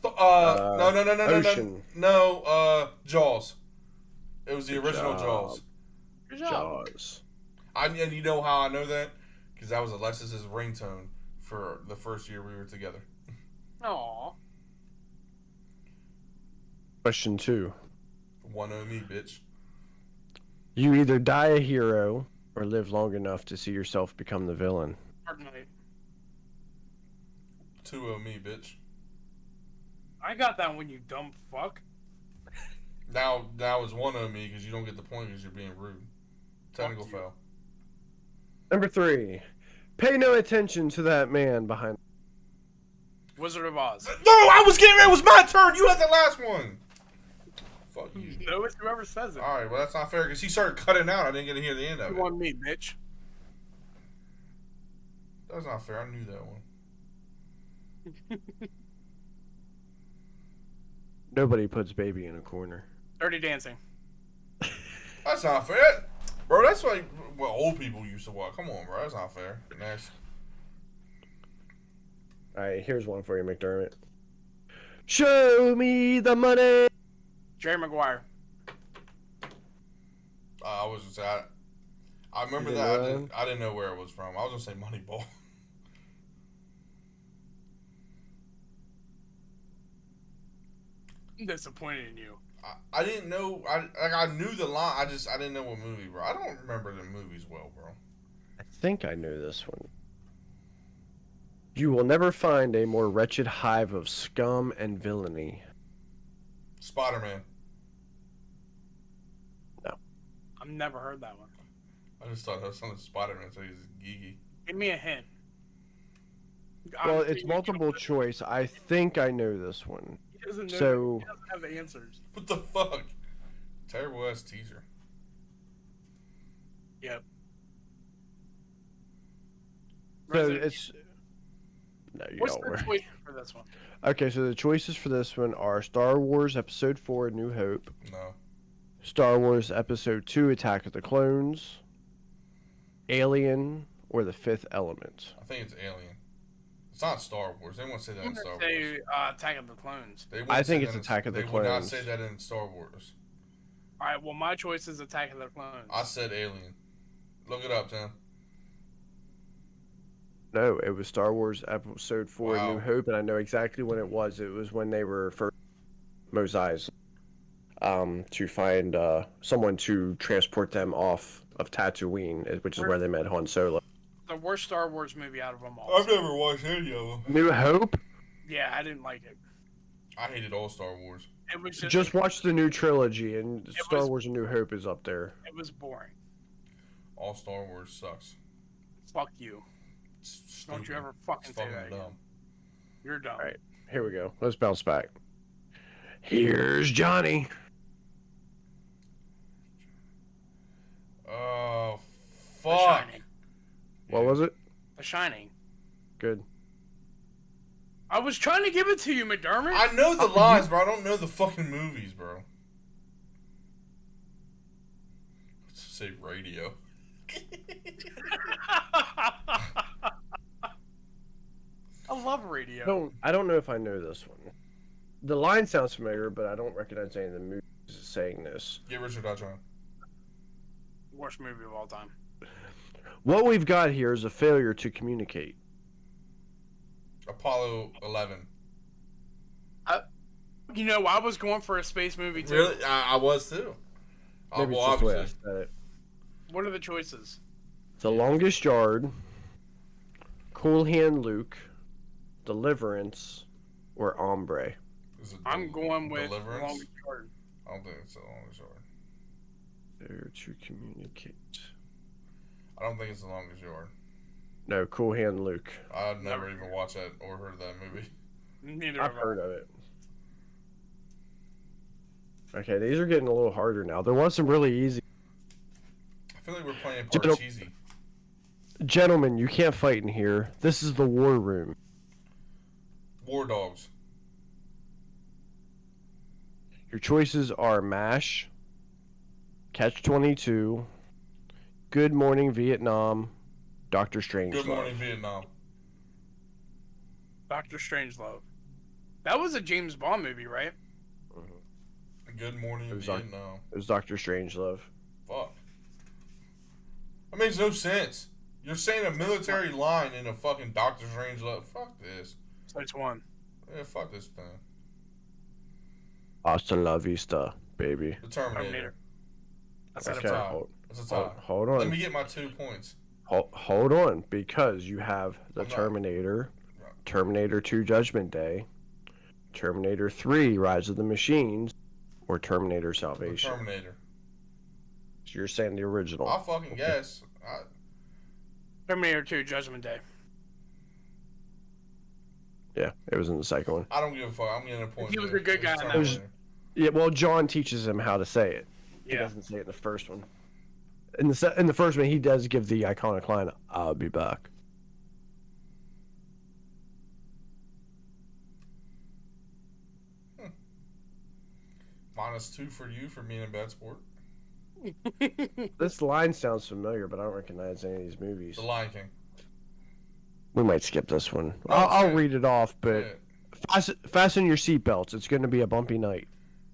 Ocean. No, Jaws. It was the original job. Jaws. Good job. Jaws. And you know how I know that? Because that was Alexis's ringtone for the first year we were together. Aw. Question 2. One on me, bitch. You either die a hero or live long enough to see yourself become the villain. Hard night. Two on me, bitch. I got that one, you dumb fuck. Now it's one on me because you don't get the point because you're being rude. Technical Fuck you. foul. Number 3. Pay no attention to that man behind. Wizard of Oz. No, I was getting ready. It was my turn. You had the last one. Fuck you. No, it's whoever says it. All right, well that's not fair because he started cutting out. I didn't get to hear the end of You it. want me, bitch? That's not fair. I knew that one. Nobody puts baby in a corner. Dirty Dancing. That's not fair, bro. That's like what old people used to watch. Come on, bro. That's not fair. Next. All right, here's one for you, McDermott. Show me the money. Jerry Maguire. I was just I remember You that. didn't know I didn't know where it was from. I was gonna say Moneyball. I'm disappointed in you. I didn't know. I knew the line. I didn't know what movie, bro. I don't remember the movies well, bro. I think I knew this one. You will never find a more wretched hive of scum and villainy. Spider-Man. I've never heard that one. I just thought that was something Spider-Man, so he's geeky. Give me a hint. Well, I'm- it's multiple choice. I think I know this one. He doesn't know. So- He doesn't have the answers. What the fuck? Terrible ass teaser. Yep. So Resident- it's. No, you What's don't the worry. choice for this one? Okay, so the choices for this one are Star Wars Episode 4: A New Hope, No. Star Wars Episode 2: Attack of the Clones, Alien, or The Fifth Element. I think it's Alien. It's not Star Wars. They won't say that I'm in Star gonna say Wars. Attack of the Clones. They wouldn't I say think that it's in- Attack of the They would not Clones. say that in Star Wars. All right. Well, my choice is Attack of the Clones. I said Alien. Look it up, Tim. No, it was Star Wars Episode 4: A New Wow. Hope, and I know exactly when it was. It was when they were first Mos Eisley, to find someone to transport them off of Tatooine, which is where they met Han Solo. The worst Star Wars movie out of them all. I've never watched any of them. New Hope? Yeah, I didn't like it. I hated all Star Wars. It was Just watch the new trilogy, and Star was- Wars: A New Hope is up there. It was boring. All Star Wars sucks. Fuck you. It's Don't you stupid. ever fucking It's say fucking that again. dumb. You're dumb. Alright. Here we go. Let's bounce back. Here's Johnny. Oh, The fuck. Shining. What was it? The Shining. Good. I was trying to give it to you, McDermott. I know the lines, bro. I don't know the fucking movies, bro. Let's say radio. I love radio. I don't know if I know this one. The line sounds familiar, but I don't recognize any of the movies saying this. Get Rich or Die Trying. Worst movie of all time. What we've got here is a failure to communicate. Apollo 11. You know, I was going for a space movie too. Really? I was too. Oh, Maybe well, it's just the way I obviously. said it. What are the choices? The Longest Yard, Cool Hand Luke, Deliverance, or Ombre. Is it I'm going with Deliverance? Longest Yard. I don't think it's the longest yard. Failure to communicate. I don't think it's The Longest Yard. No, Cool Hand Luke. I've never Never even heard. watched that or heard of that movie. Neither I've of heard of it. Okay, these are getting a little harder now. There was some really easy. I feel like we're playing Gentle- Parcheesi. Gentlemen, you can't fight in here. This is the war room. War Dogs. Your choices are MASH, Catch 22, Good Morning Vietnam, Doctor Strange. Good Morning Vietnam. Doctor Strangelove. That was a James Bond movie, right? Good Morning It was Vietnam. It was Doctor Strangelove. Fuck. That makes no sense. You're saying a military line in a fucking Doctor Strangelove. Fuck this. So it's one. Yeah, fuck this thing. Hasta la vista, baby. The Terminator. Terminator. I said Okay, it. tie. hold, It's a tie. hold Let on. me get my 2 points. Hold on, because you have the I'm not- Terminator, Terminator 2 Judgment Day, Terminator 3 Rise of the Machines, or Terminator The Salvation. Terminator. So you're saying the original. I'll fucking guess. Terminator 2 Judgment Day. Yeah, it was in the second one. I don't give a fuck. I'm getting a point. He was there. a good It's guy in that Terminator. Yeah, well, John teaches him how to say it. He Yeah. doesn't say it in the first one. In the first one, he does give the iconic line, "I'll be back." -2 for you for being a bad sport. This line sounds familiar, but I don't recognize any of these movies. The Lion King. We might skip this one. No, I'll it's fine. read it off, but Yeah. fasten your seatbelts. It's going to be a bumpy night.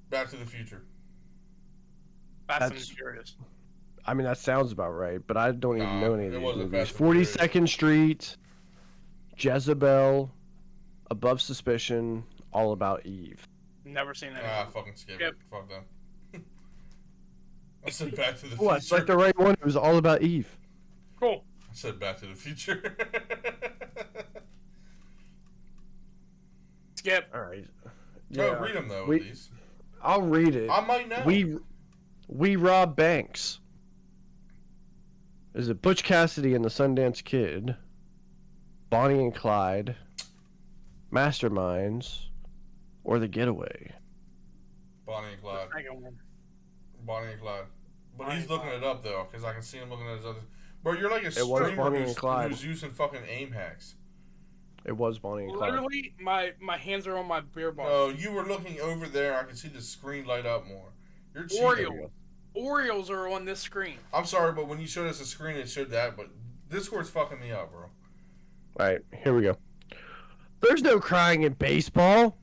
Back to the Future. Fast and That's- Furious. I mean, that sounds about right, but I don't even Nah, know any of it these wasn't movies. Fast and Furious. 42nd Street, Jezebel, Above Suspicion, All About Eve. Never seen that. Ah, fucking skip Yep. it. Fuck them. I said Back to the What? It's like Future. the right one. It was All About Eve. Cool. I said Back to the Future. Skip. All right. No, read them though. We- At least I'll read it. I might know. We rob banks. Is it Butch Cassidy and the Sundance Kid, Bonnie and Clyde, Masterminds, or The Getaway? Bonnie and Clyde. Second one. Bonnie and Clyde. But Bonnie he's and looking Clyde. it up though, because I can see him looking at his other. Bro, you're like a was streamer Bonnie who's, and Clyde. who's using fucking aim hacks. It was Bonnie and Clyde. Literally, my hands are on my beer bottle. No, you were looking over there. I can see the screen light up more. You're cheating. Oreo. Orioles are on this screen. I'm sorry, but when you showed us the screen, it showed that. But Discord's fucking me up, bro. All right, here we go. There's no crying in baseball.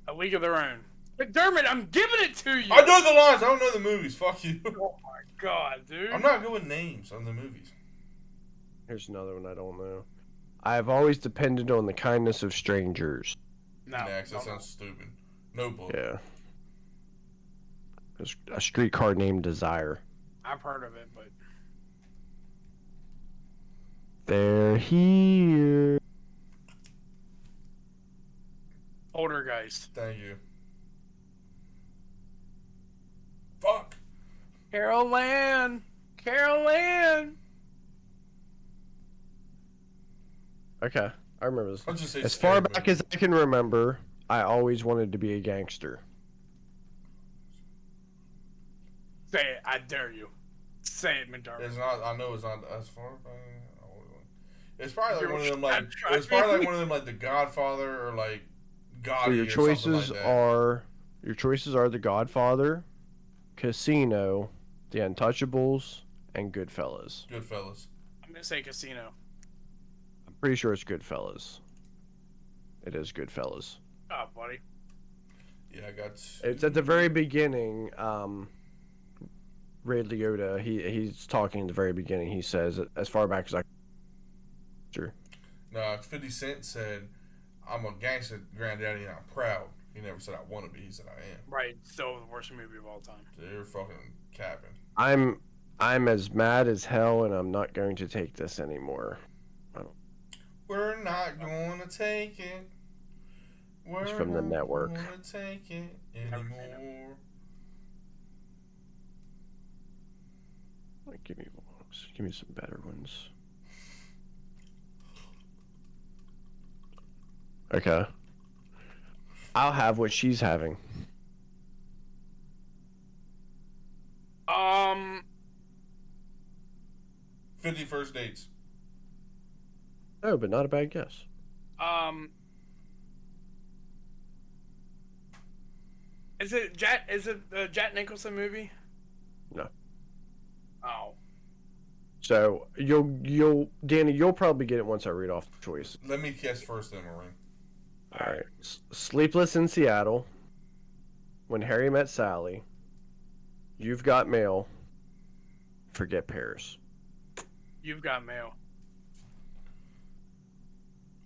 A League of Their Own. McDermott, I'm giving it to you. I know the lines. I don't know the movies. Fuck you. Oh my god, dude. I'm not good with names on the movies. Here's another one I don't know. I have always depended on the kindness of strangers. No. Next, that no, no. sounds stupid. Notebook. Yeah. There's a streetcar named Desire. I've heard of it, but They're here. Poltergeist. Thank you. Fuck. Carol Ann. Carol Ann. Okay, I remember this. I'll just say As scary far back movie. as I can remember, I always wanted to be a gangster. Say it. I dare you. Say it, McDermott. It's not. I know it's not as far back. It's probably like one of them I'm like. trying. It's probably like one of them like The Godfather or like Gotti So your or something choices like that. are The Godfather, Casino, The Untouchables, and Goodfellas. Goodfellas. I'm gonna say Casino. I'm pretty sure it's Goodfellas. It is Goodfellas. Oh, buddy. Yeah, I got. It's at the very beginning. Ray Liotta, he's talking at the very beginning. He says, as far back as I. Sure. No, 50 Cent said, "I'm a gangster, granddaddy, and I'm proud." He never said I want to be. He said I am. Right. Still the worst movie of all time. So you're fucking capping. I'm as mad as hell, and I'm not going to take this anymore. We're not gonna take it. We're from the not network. gonna take it Never seen it. anymore. Like, give me some better ones. Okay. I'll have what she's having. 50 First Dates. Oh, but not a bad guess. Is it Jack? Is it the Jack Nicholson movie? No. Oh, So Danny, you'll probably get it once I read off the choice. Let me guess first, then, Maureen. All right. Sleepless in Seattle. When Harry Met Sally. You've Got Mail. Forget Paris. You've Got Mail.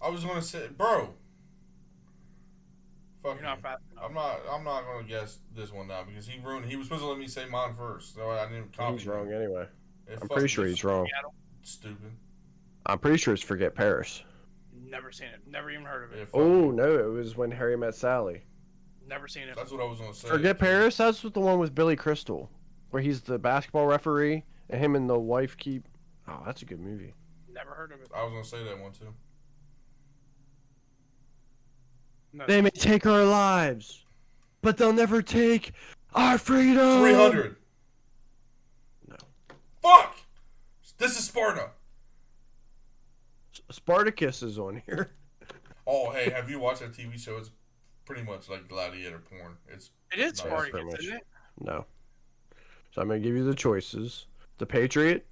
I was gonna say, bro. Fuck You're you. not fast enough. I'm not gonna guess this one now because he ruined. He was supposed to let me say mine first, so I didn't copy. He's wrong anyway. Yeah, I'm fuck pretty you, sure he's wrong. Seattle. Stupid. I'm pretty sure it's Forget Paris. Never seen it. Never even heard of Yeah, it. fuck Oh you. no, it was When Harry Met Sally. Never seen it. That's what I was gonna say. Forget Paris. That's the one with Billy Crystal, where he's the basketball referee and him and the wife keep. Oh, that's a good movie. Never heard of it. I was gonna say that one too. No. They may take our lives, but they'll never take our freedom. 300. No. Fuck. This is Sparta. Spartacus is on here. Oh, hey, have you watched that TV show? It's pretty much like gladiator porn. It's It is No, Spartacus, pretty much. isn't it? No. So I'm gonna give you the choices: The Patriot,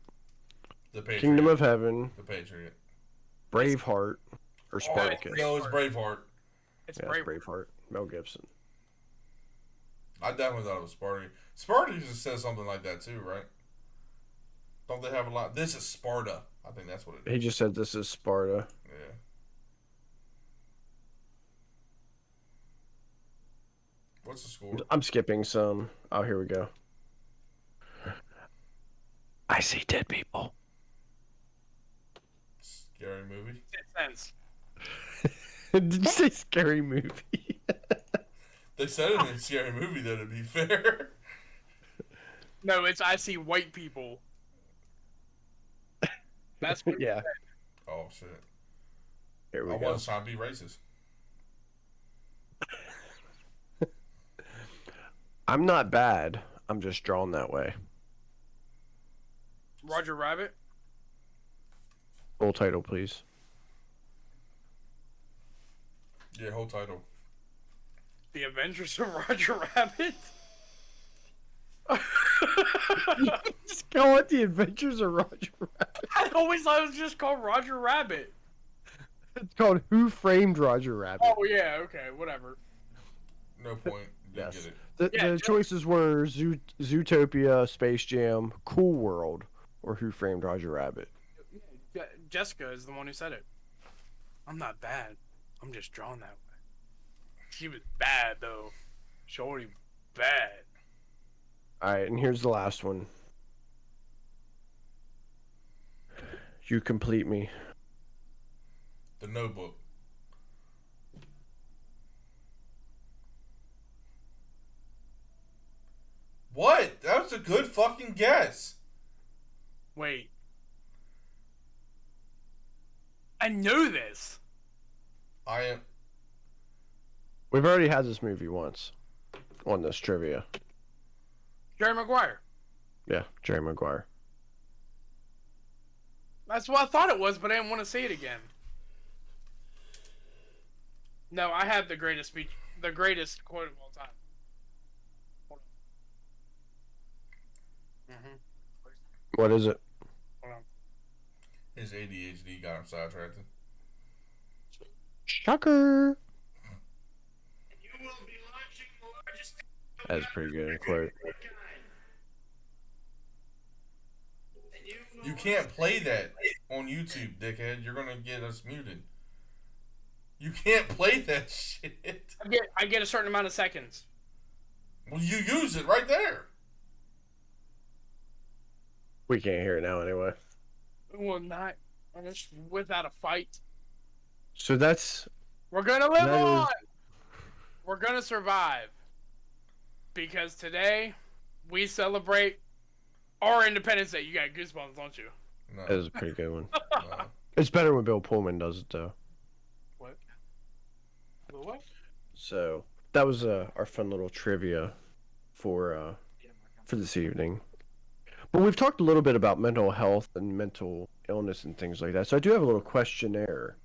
the Patriot. Kingdom of Heaven, The Patriot. Braveheart, or Oh, Spartacus. no, it's Braveheart. It's Yeah, Brave. it's Braveheart. Mel Gibson. I definitely thought it was Spartacus. Spartacus says something like that too, right? Don't they have a lot? This is Sparta. I think that's what it is. He just said this is Sparta. Yeah. What's the score? I'm skipping some. Oh, here we go. I see dead people. Scary movie. Sixth Sense. Did you say scary movie? They said it in a scary movie, though, to be fair. No, it's I See White People. That's what Yeah. Oh, shit. Here we I go. wasn't trying to be racist. I'm not bad. I'm just drawn that way. Roger Rabbit. Full title, please. Yeah, whole title. The Adventures of Roger Rabbit. Just go on The Adventures of Roger Rabbit. I always thought it was just called Roger Rabbit. It's called Who Framed Roger Rabbit. Oh yeah, okay, whatever. No point. Didn't Yes. get it. Yeah, The just- choices were Zootopia, Space Jam, Cool World, or Who Framed Roger Rabbit. Jessica is the one who said it. I'm not bad. I'm just drawn that way. She was bad though. Shorty bad. All right, and here's the last one. You complete me. The Notebook. What? That was a good fucking guess. Wait. I knew this. I am. We've already had this movie once on this trivia. Jerry Maguire. Yeah, Jerry Maguire. That's what I thought it was, but I didn't want to say it again. No, I have the greatest speech, the greatest quote of all time. Hold on. What is it? Hold on. His ADHD got him sidetracked. Shocker. That's a pretty good quote. You can't play that on YouTube, dickhead. You're gonna get us muted. You can't play that shit. I get a certain amount of seconds. Well, you use it right there. We can't hear it now anyway. Well, not just without a fight. So that's We're gonna live That is- on. we're gonna survive because today we celebrate our Independence Day. You got goosebumps, don't you? No. That was a pretty good one. No. It's better when Bill Pullman does it though. What? What? So that was our fun little trivia for this evening. But we've talked a little bit about mental health and mental illness and things like that. So I do have a little questionnaire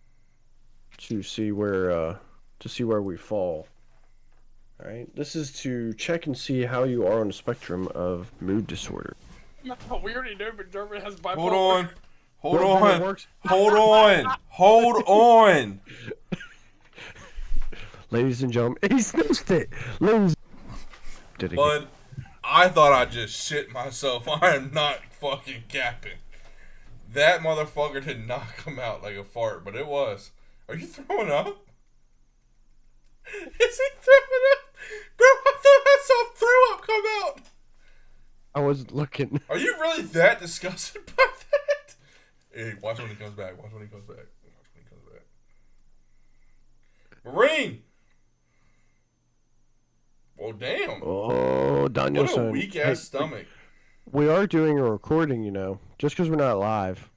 to see where we fall. All right, this is to check and see how you are on the spectrum of mood disorder. No, we already know, but Dermot has bipolar. Hold on. Hold Well, then it on. works. Hold on. Hold on. Ladies and gentlemen, he snitched it. Ladies, did it. Bud, I thought I just shit myself. I am not fucking capping. That motherfucker did not come out like a fart, but it was. Are you throwing up? Is he throwing up? Bro, I thought I saw throw up come out. I wasn't looking. Are you really that disgusted by that? Hey, watch when he comes back. Watch when he comes back. Watch when he comes back. Marine! Well, damn. Oh, What Danielson. a weak ass stomach. We are doing a recording, you know, just because we're not live.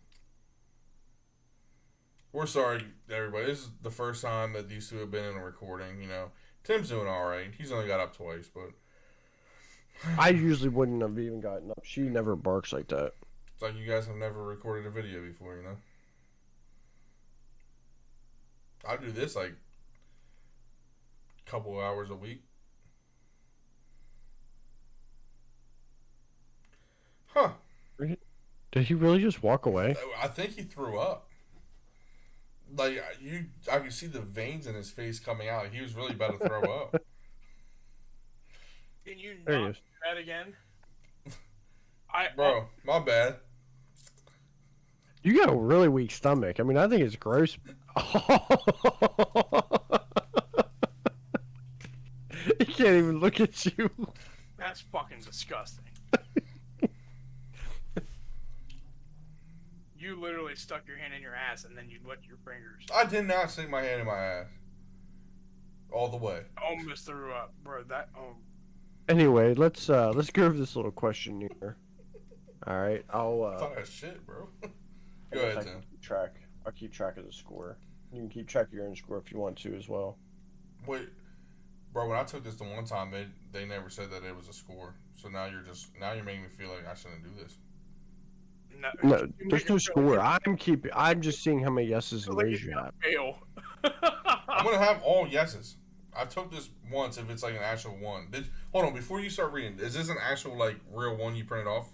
We're sorry, everybody. This is the first time that these two have been in a recording, you know. Tim's doing alright. He's only got up twice, but I usually wouldn't have even gotten up. She never barks like that. it's like you guys have never recorded a video before, you know. I do this like a couple of hours a week. Huh. Did he really just walk away? I think he threw up. Like I could see the veins in his face coming out. He was really about to throw up. Can you There he not is. do that again? Bro, my bad. You got a really weak stomach. I mean, I think it's gross. He can't even look at you. That's fucking disgusting. You literally stuck your hand in your ass and then you licked your fingers. I did not stick my hand in my ass. All the way. Almost threw up, bro. That Anyway, let's go over this little questionnaire. All right, I I'll thought that shit, bro. I Go guess ahead, I Tim. can keep track. I'll keep track of the score. You can keep track of your own score if you want to as well. Wait, bro. When I took this the one time, they never said that it was a score. So now you're making me feel like I shouldn't do this. No, there's no score. I'm just seeing how many yeses and no's you have. Fail. I'm gonna have all yeses. I took this once if it's like an actual one. Hold on, before you start reading, is this an actual like real one you printed off?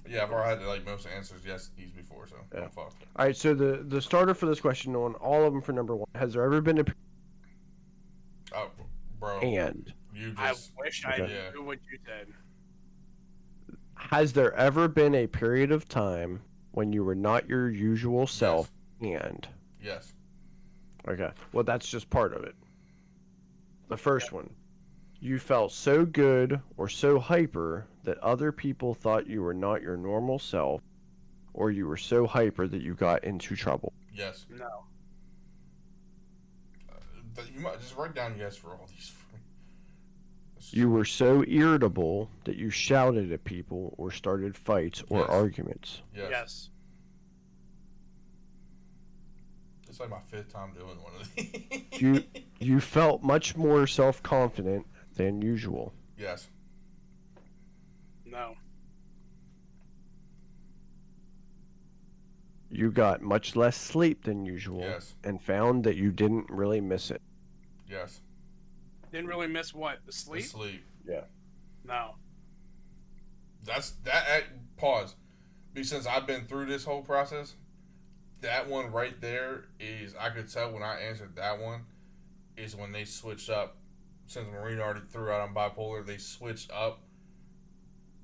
Yeah, I've already had like most answers yes to these before, so Yeah. I'm fucked. All right, so the starter for this question on all of them for number one. Has there ever been a Oh, bro, and you I just wish I Okay. knew what you said. has there ever been a period of time when you were not your usual self and yes. okay, well that's just part of it. The first one. You felt so good or so hyper that other people thought you were not your normal self, or you were so hyper that you got into trouble. Yes. No. You might just write down yes for all these. For me. You were so irritable that you shouted at people or started fights or Yes. arguments. Yes. It's like my fifth time doing one of these. You felt much more self-confident than usual. Yes. No. You got much less sleep than usual Yes. and found that you didn't really miss it. Yes. Didn't really miss what? The The sleep? sleep. No. That's that. Pause. Because since I've been through this whole process, that one right there is I could tell when I answered that one is when they switched up. Since Marine already threw out on bipolar, they switched up.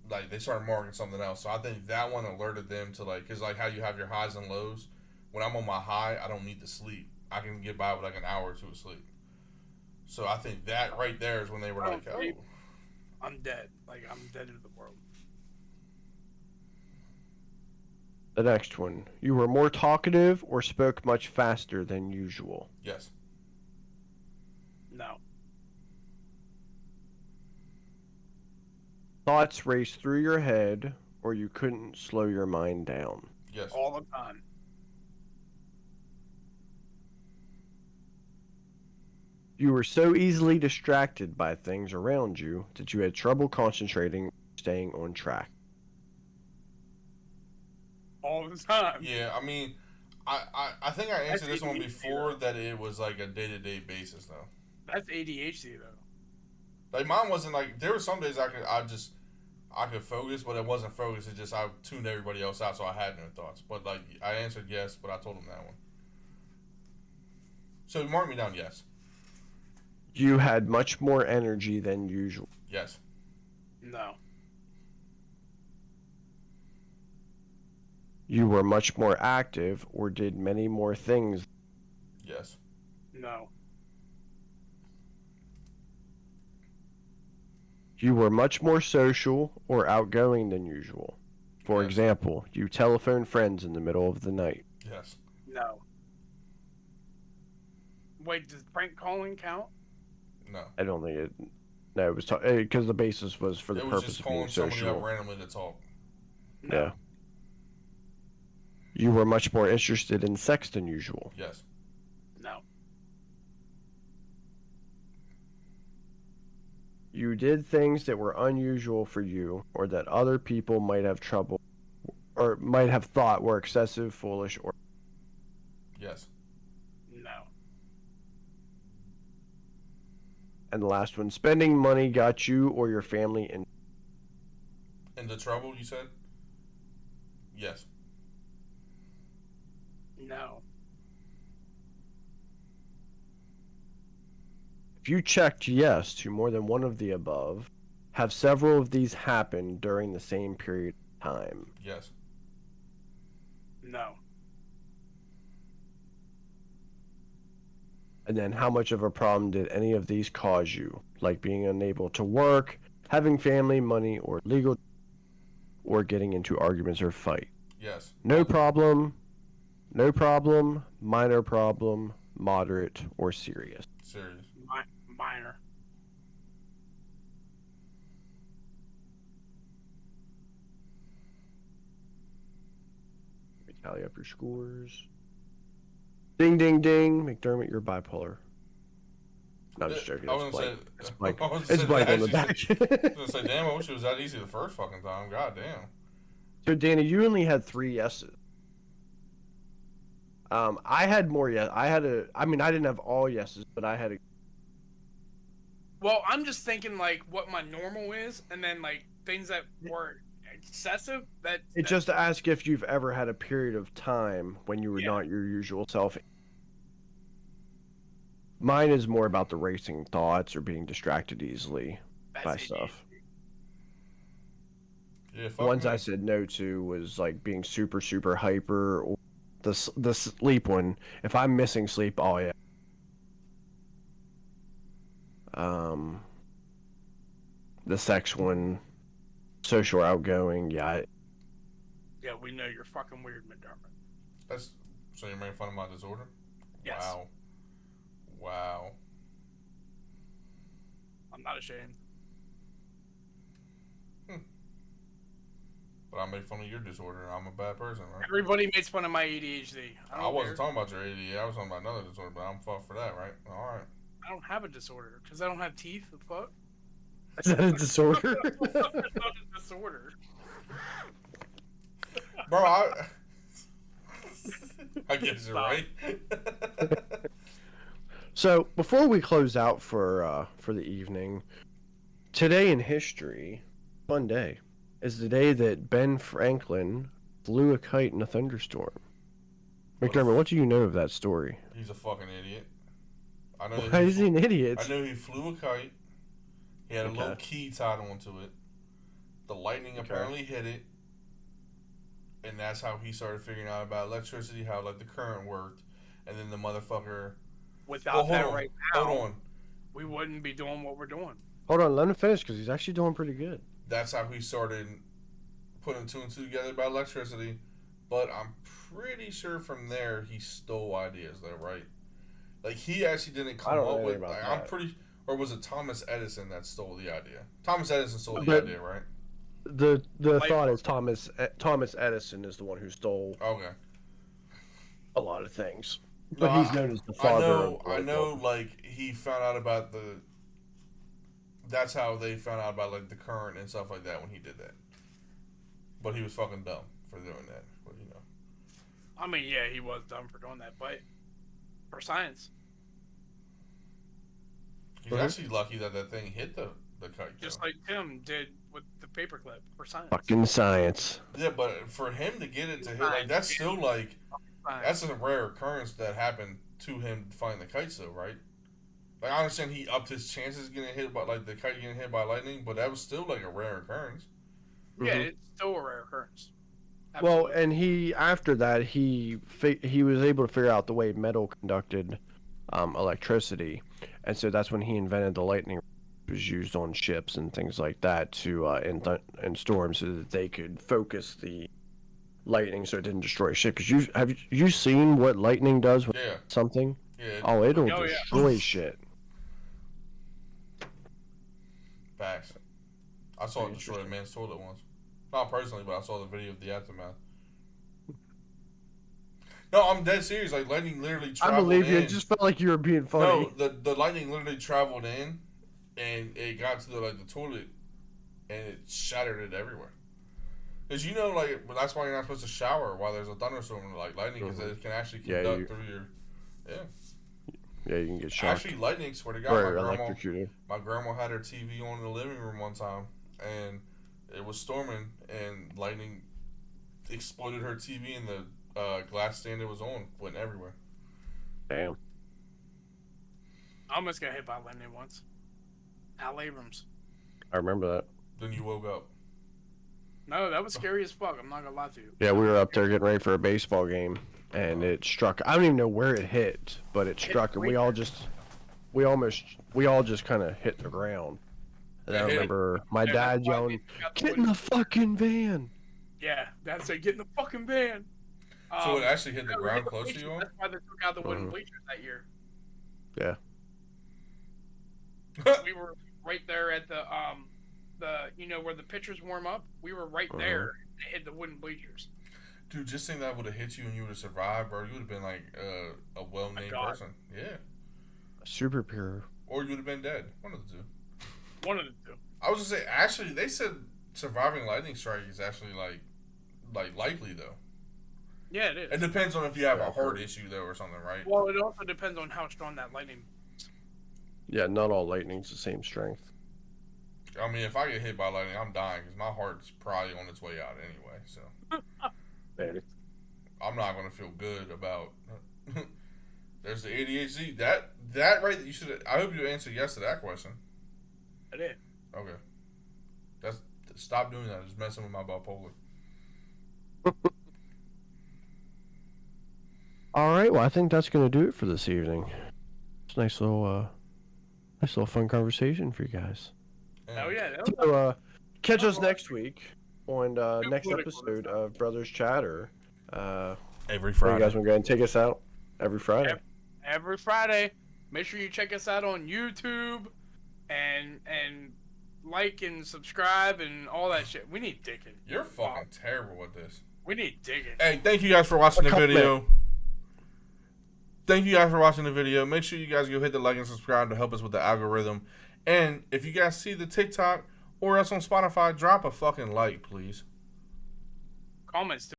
Like they started marking something else. So I think that one alerted them to like, cause like how you have your highs and lows. When I'm on my high, I don't need to sleep. I can get by with like an hour or two of sleep. So I think that right there is when they were I like, don't oh, sleep. I'm dead. Like I'm dead to the world. The next one. You were more talkative or spoke much faster than usual. yes, No. thoughts raced through your head, or you couldn't slow your mind down. Yes. All the time. You were so easily distracted by things around you that you had trouble concentrating, staying on track. All the time. Yeah, I mean, I think I answered this one ADHD, before though. that it was like a day-to-day basis though. That's ADHD though. Like mine wasn't like there were some days I could focus, but it wasn't focus. It's just I tuned everybody else out, so I had no thoughts. But like I answered yes, but I told him that one. So mark me down yes. You had much more energy than usual. Yes. No. You were much more active or did many more things. Yes. No. You were much more social or outgoing than usual. For Yes. example, you telephone friends in the middle of the night. Yes. No. Wait, does prank calling count? No. I don't think it. No, it was because the basis was for the It was purpose just of being calling somebody up social. randomly to talk. No. Yeah. You were much more interested in sex than usual. Yes. No. You did things that were unusual for you or that other people might have trouble or might have thought were excessive, foolish, or. Yes. No. And the last one, spending money got you or your family in. Into trouble, you said? Yes. No. If you checked yes to more than one of the above, have several of these happened during the same period of time? Yes. No. And then how much of a problem did any of these cause you? Like being unable to work, having family, money, or legal, or getting into arguments or fight? Yes. No problem, minor problem, moderate, or serious. Serious. Minor. Let me tally up your scores. Ding, ding, ding. McDermott, you're bipolar. No, I'm just joking. I It's was Blake. gonna say, It's Blake. I was It's gonna Blake say, on the I was back. gonna say, damn, I wish it was that easy the first fucking time. God damn. So, Danny, you only had 3 yeses. I had more yes. I mean, I didn't have all yeses, but I had a. Well, I'm just thinking like what my normal is, and then like things that were excessive. It's just to ask if you've ever had a period of time when you were Yeah. not your usual self. Mine is more about the racing thoughts or being distracted easily by ADHD. stuff. Yeah, The fuck ones me. I said no to was like being super, super hyper, or the sleep one. If I'm missing sleep, oh yeah. The sex one, social outgoing, yeah. Yeah, we know you're fucking weird, McDermott. That's so you're making fun of my disorder? Yes. Wow. Wow. I'm not ashamed. But I make fun of your disorder. I'm a bad person, right? Everybody makes fun of my ADHD. I wasn't talking about your ADD. I was talking about another disorder, but I'm fucked for that, right? All right. I don't have a disorder because I don't have teeth. The fuck? Is that a disorder? It's not a disorder. Bro, I guess you're right. So before we close out for the evening, today in history, fun day, is the day that Ben Franklin flew a kite in a thunderstorm. McDermott, what do you know of that story? He's a fucking idiot. I know. Why is he an idiot? I know he flew a kite. He had a Okay. little key tied onto it. The lightning Okay. apparently hit it, and that's how he started figuring out about electricity, how like the current worked, and then the motherfucker. Without Well, hold that on, right now, hold on. we wouldn't be doing what we're doing. Hold on, let him finish because he's actually doing pretty good. That's how he started putting two and two together about electricity. But I'm pretty sure from there he stole ideas, though, right? Like he actually didn't I come don't up know with. about Like, that. I'm pretty. Or was it Thomas Edison that stole the idea? Thomas Edison stole the But- idea, right? The Light thought bulb. is Thomas Edison is the one who stole Okay. a lot of things, No, but he's known as the father of the I light know. bulb. Like he found out about the. That's how they found out about like the current and stuff like that when he did that. But he was fucking dumb for doing that. But you know. I mean, yeah, he was dumb for doing that, but for science, He's Mhm. actually lucky that that thing hit the kite. just though. like Tim did with the paperclip for science. Fucking science. Yeah, but for him to get it to hit, like Science. that's still like Science. that's a rare occurrence that happened to him flying the kites, though, right? Like I understand he upped his chances getting hit by like the kite getting hit by lightning, but that was still like a rare occurrence. Yeah, Mhm. it's still a rare occurrence. Well, Absolutely. and he after that he was able to figure out the way metal conducted electricity, and so that's when he invented the lightning. It was used on ships and things like that to in storms so that they could focus the lightning so it didn't destroy shit. Because you seen what lightning does with Yeah, something? yeah. Oh, it'll Oh, yeah. destroy shit. Facts. I saw it Very destroy a interesting. man's toilet once. Not personally, but I saw the video of the aftermath. No, I'm dead serious. Like lightning literally I traveled believe you. in. It just felt like you were being funny. No, the lightning literally traveled in, and it got to the toilet, and it shattered it everywhere. Because you know, like that's why you're not supposed to shower while there's a thunderstorm like lightning, because Mhm. it can actually Yeah, conduct you- through your. Yeah, Yeah, you can get shocked actually, lightning. Swear to God, or electrocuted. my grandma had her TV on in the living room one time, and it was storming, and lightning exploded her TV, and the glass stand it was on went everywhere. Damn. I almost got hit by lightning once. Al Abrams. I remember that. Then you woke up. No, that was scary as fuck. I'm not gonna lie to you. Yeah, we were up there getting ready for a baseball game, and it struck. I don't even know where it hit, but it struck, and we all just kind of hit the ground. And I It hit- remember my Yeah, dad that's why yelling, they took out the "Get in the wooden- fucking van!" Yeah, that's it. Get in the fucking van. So it actually hit the no, ground the close to bleachers, you all? That's why they took out the wooden Mhm. bleachers that year. Yeah. We were right there at the where the pitchers warm up. We were right Uh-huh. there. And it hit the wooden bleachers. Dude, just think that would have hit you and you would have survived, bro. You would have been like a well-named God. person. Yeah. Super pure. Or you would have been dead. One of the two. One of the two. I was gonna say, actually, they said surviving lightning strike is actually like likely though. Yeah, it is. It depends on if you have Yeah, a heart true. issue though or something, right? Well, it also depends on how strong that lightning. Yeah, not all lightning's the same strength. I mean, if I get hit by lightning, I'm dying because my heart's probably on its way out anyway. So Maybe. I'm not gonna feel good about. There's the ADHD. That right. You should. I hope you answered yes to that question. I did. Okay. Stop doing that. It's messing with my bipolar. All right, well, I think that's gonna do it for this evening. It's a nice little fun conversation for you guys. And Oh yeah. That was, So, catch us next week on Too next political episode this of Brothers Chatter. every So you Friday. guys want to go ahead and take us out every Friday? Yep. every Friday. Make sure you check us out on YouTube, and like and subscribe and all that shit. We need digging. You're fucking terrible at this. We need digging. Hey, thank you guys for watching the Comment. video. Thank you guys for watching the video. Make sure you guys go hit the like and subscribe to help us with the algorithm. And if you guys see the TikTok or us on Spotify, drop a fucking like, please. Comments.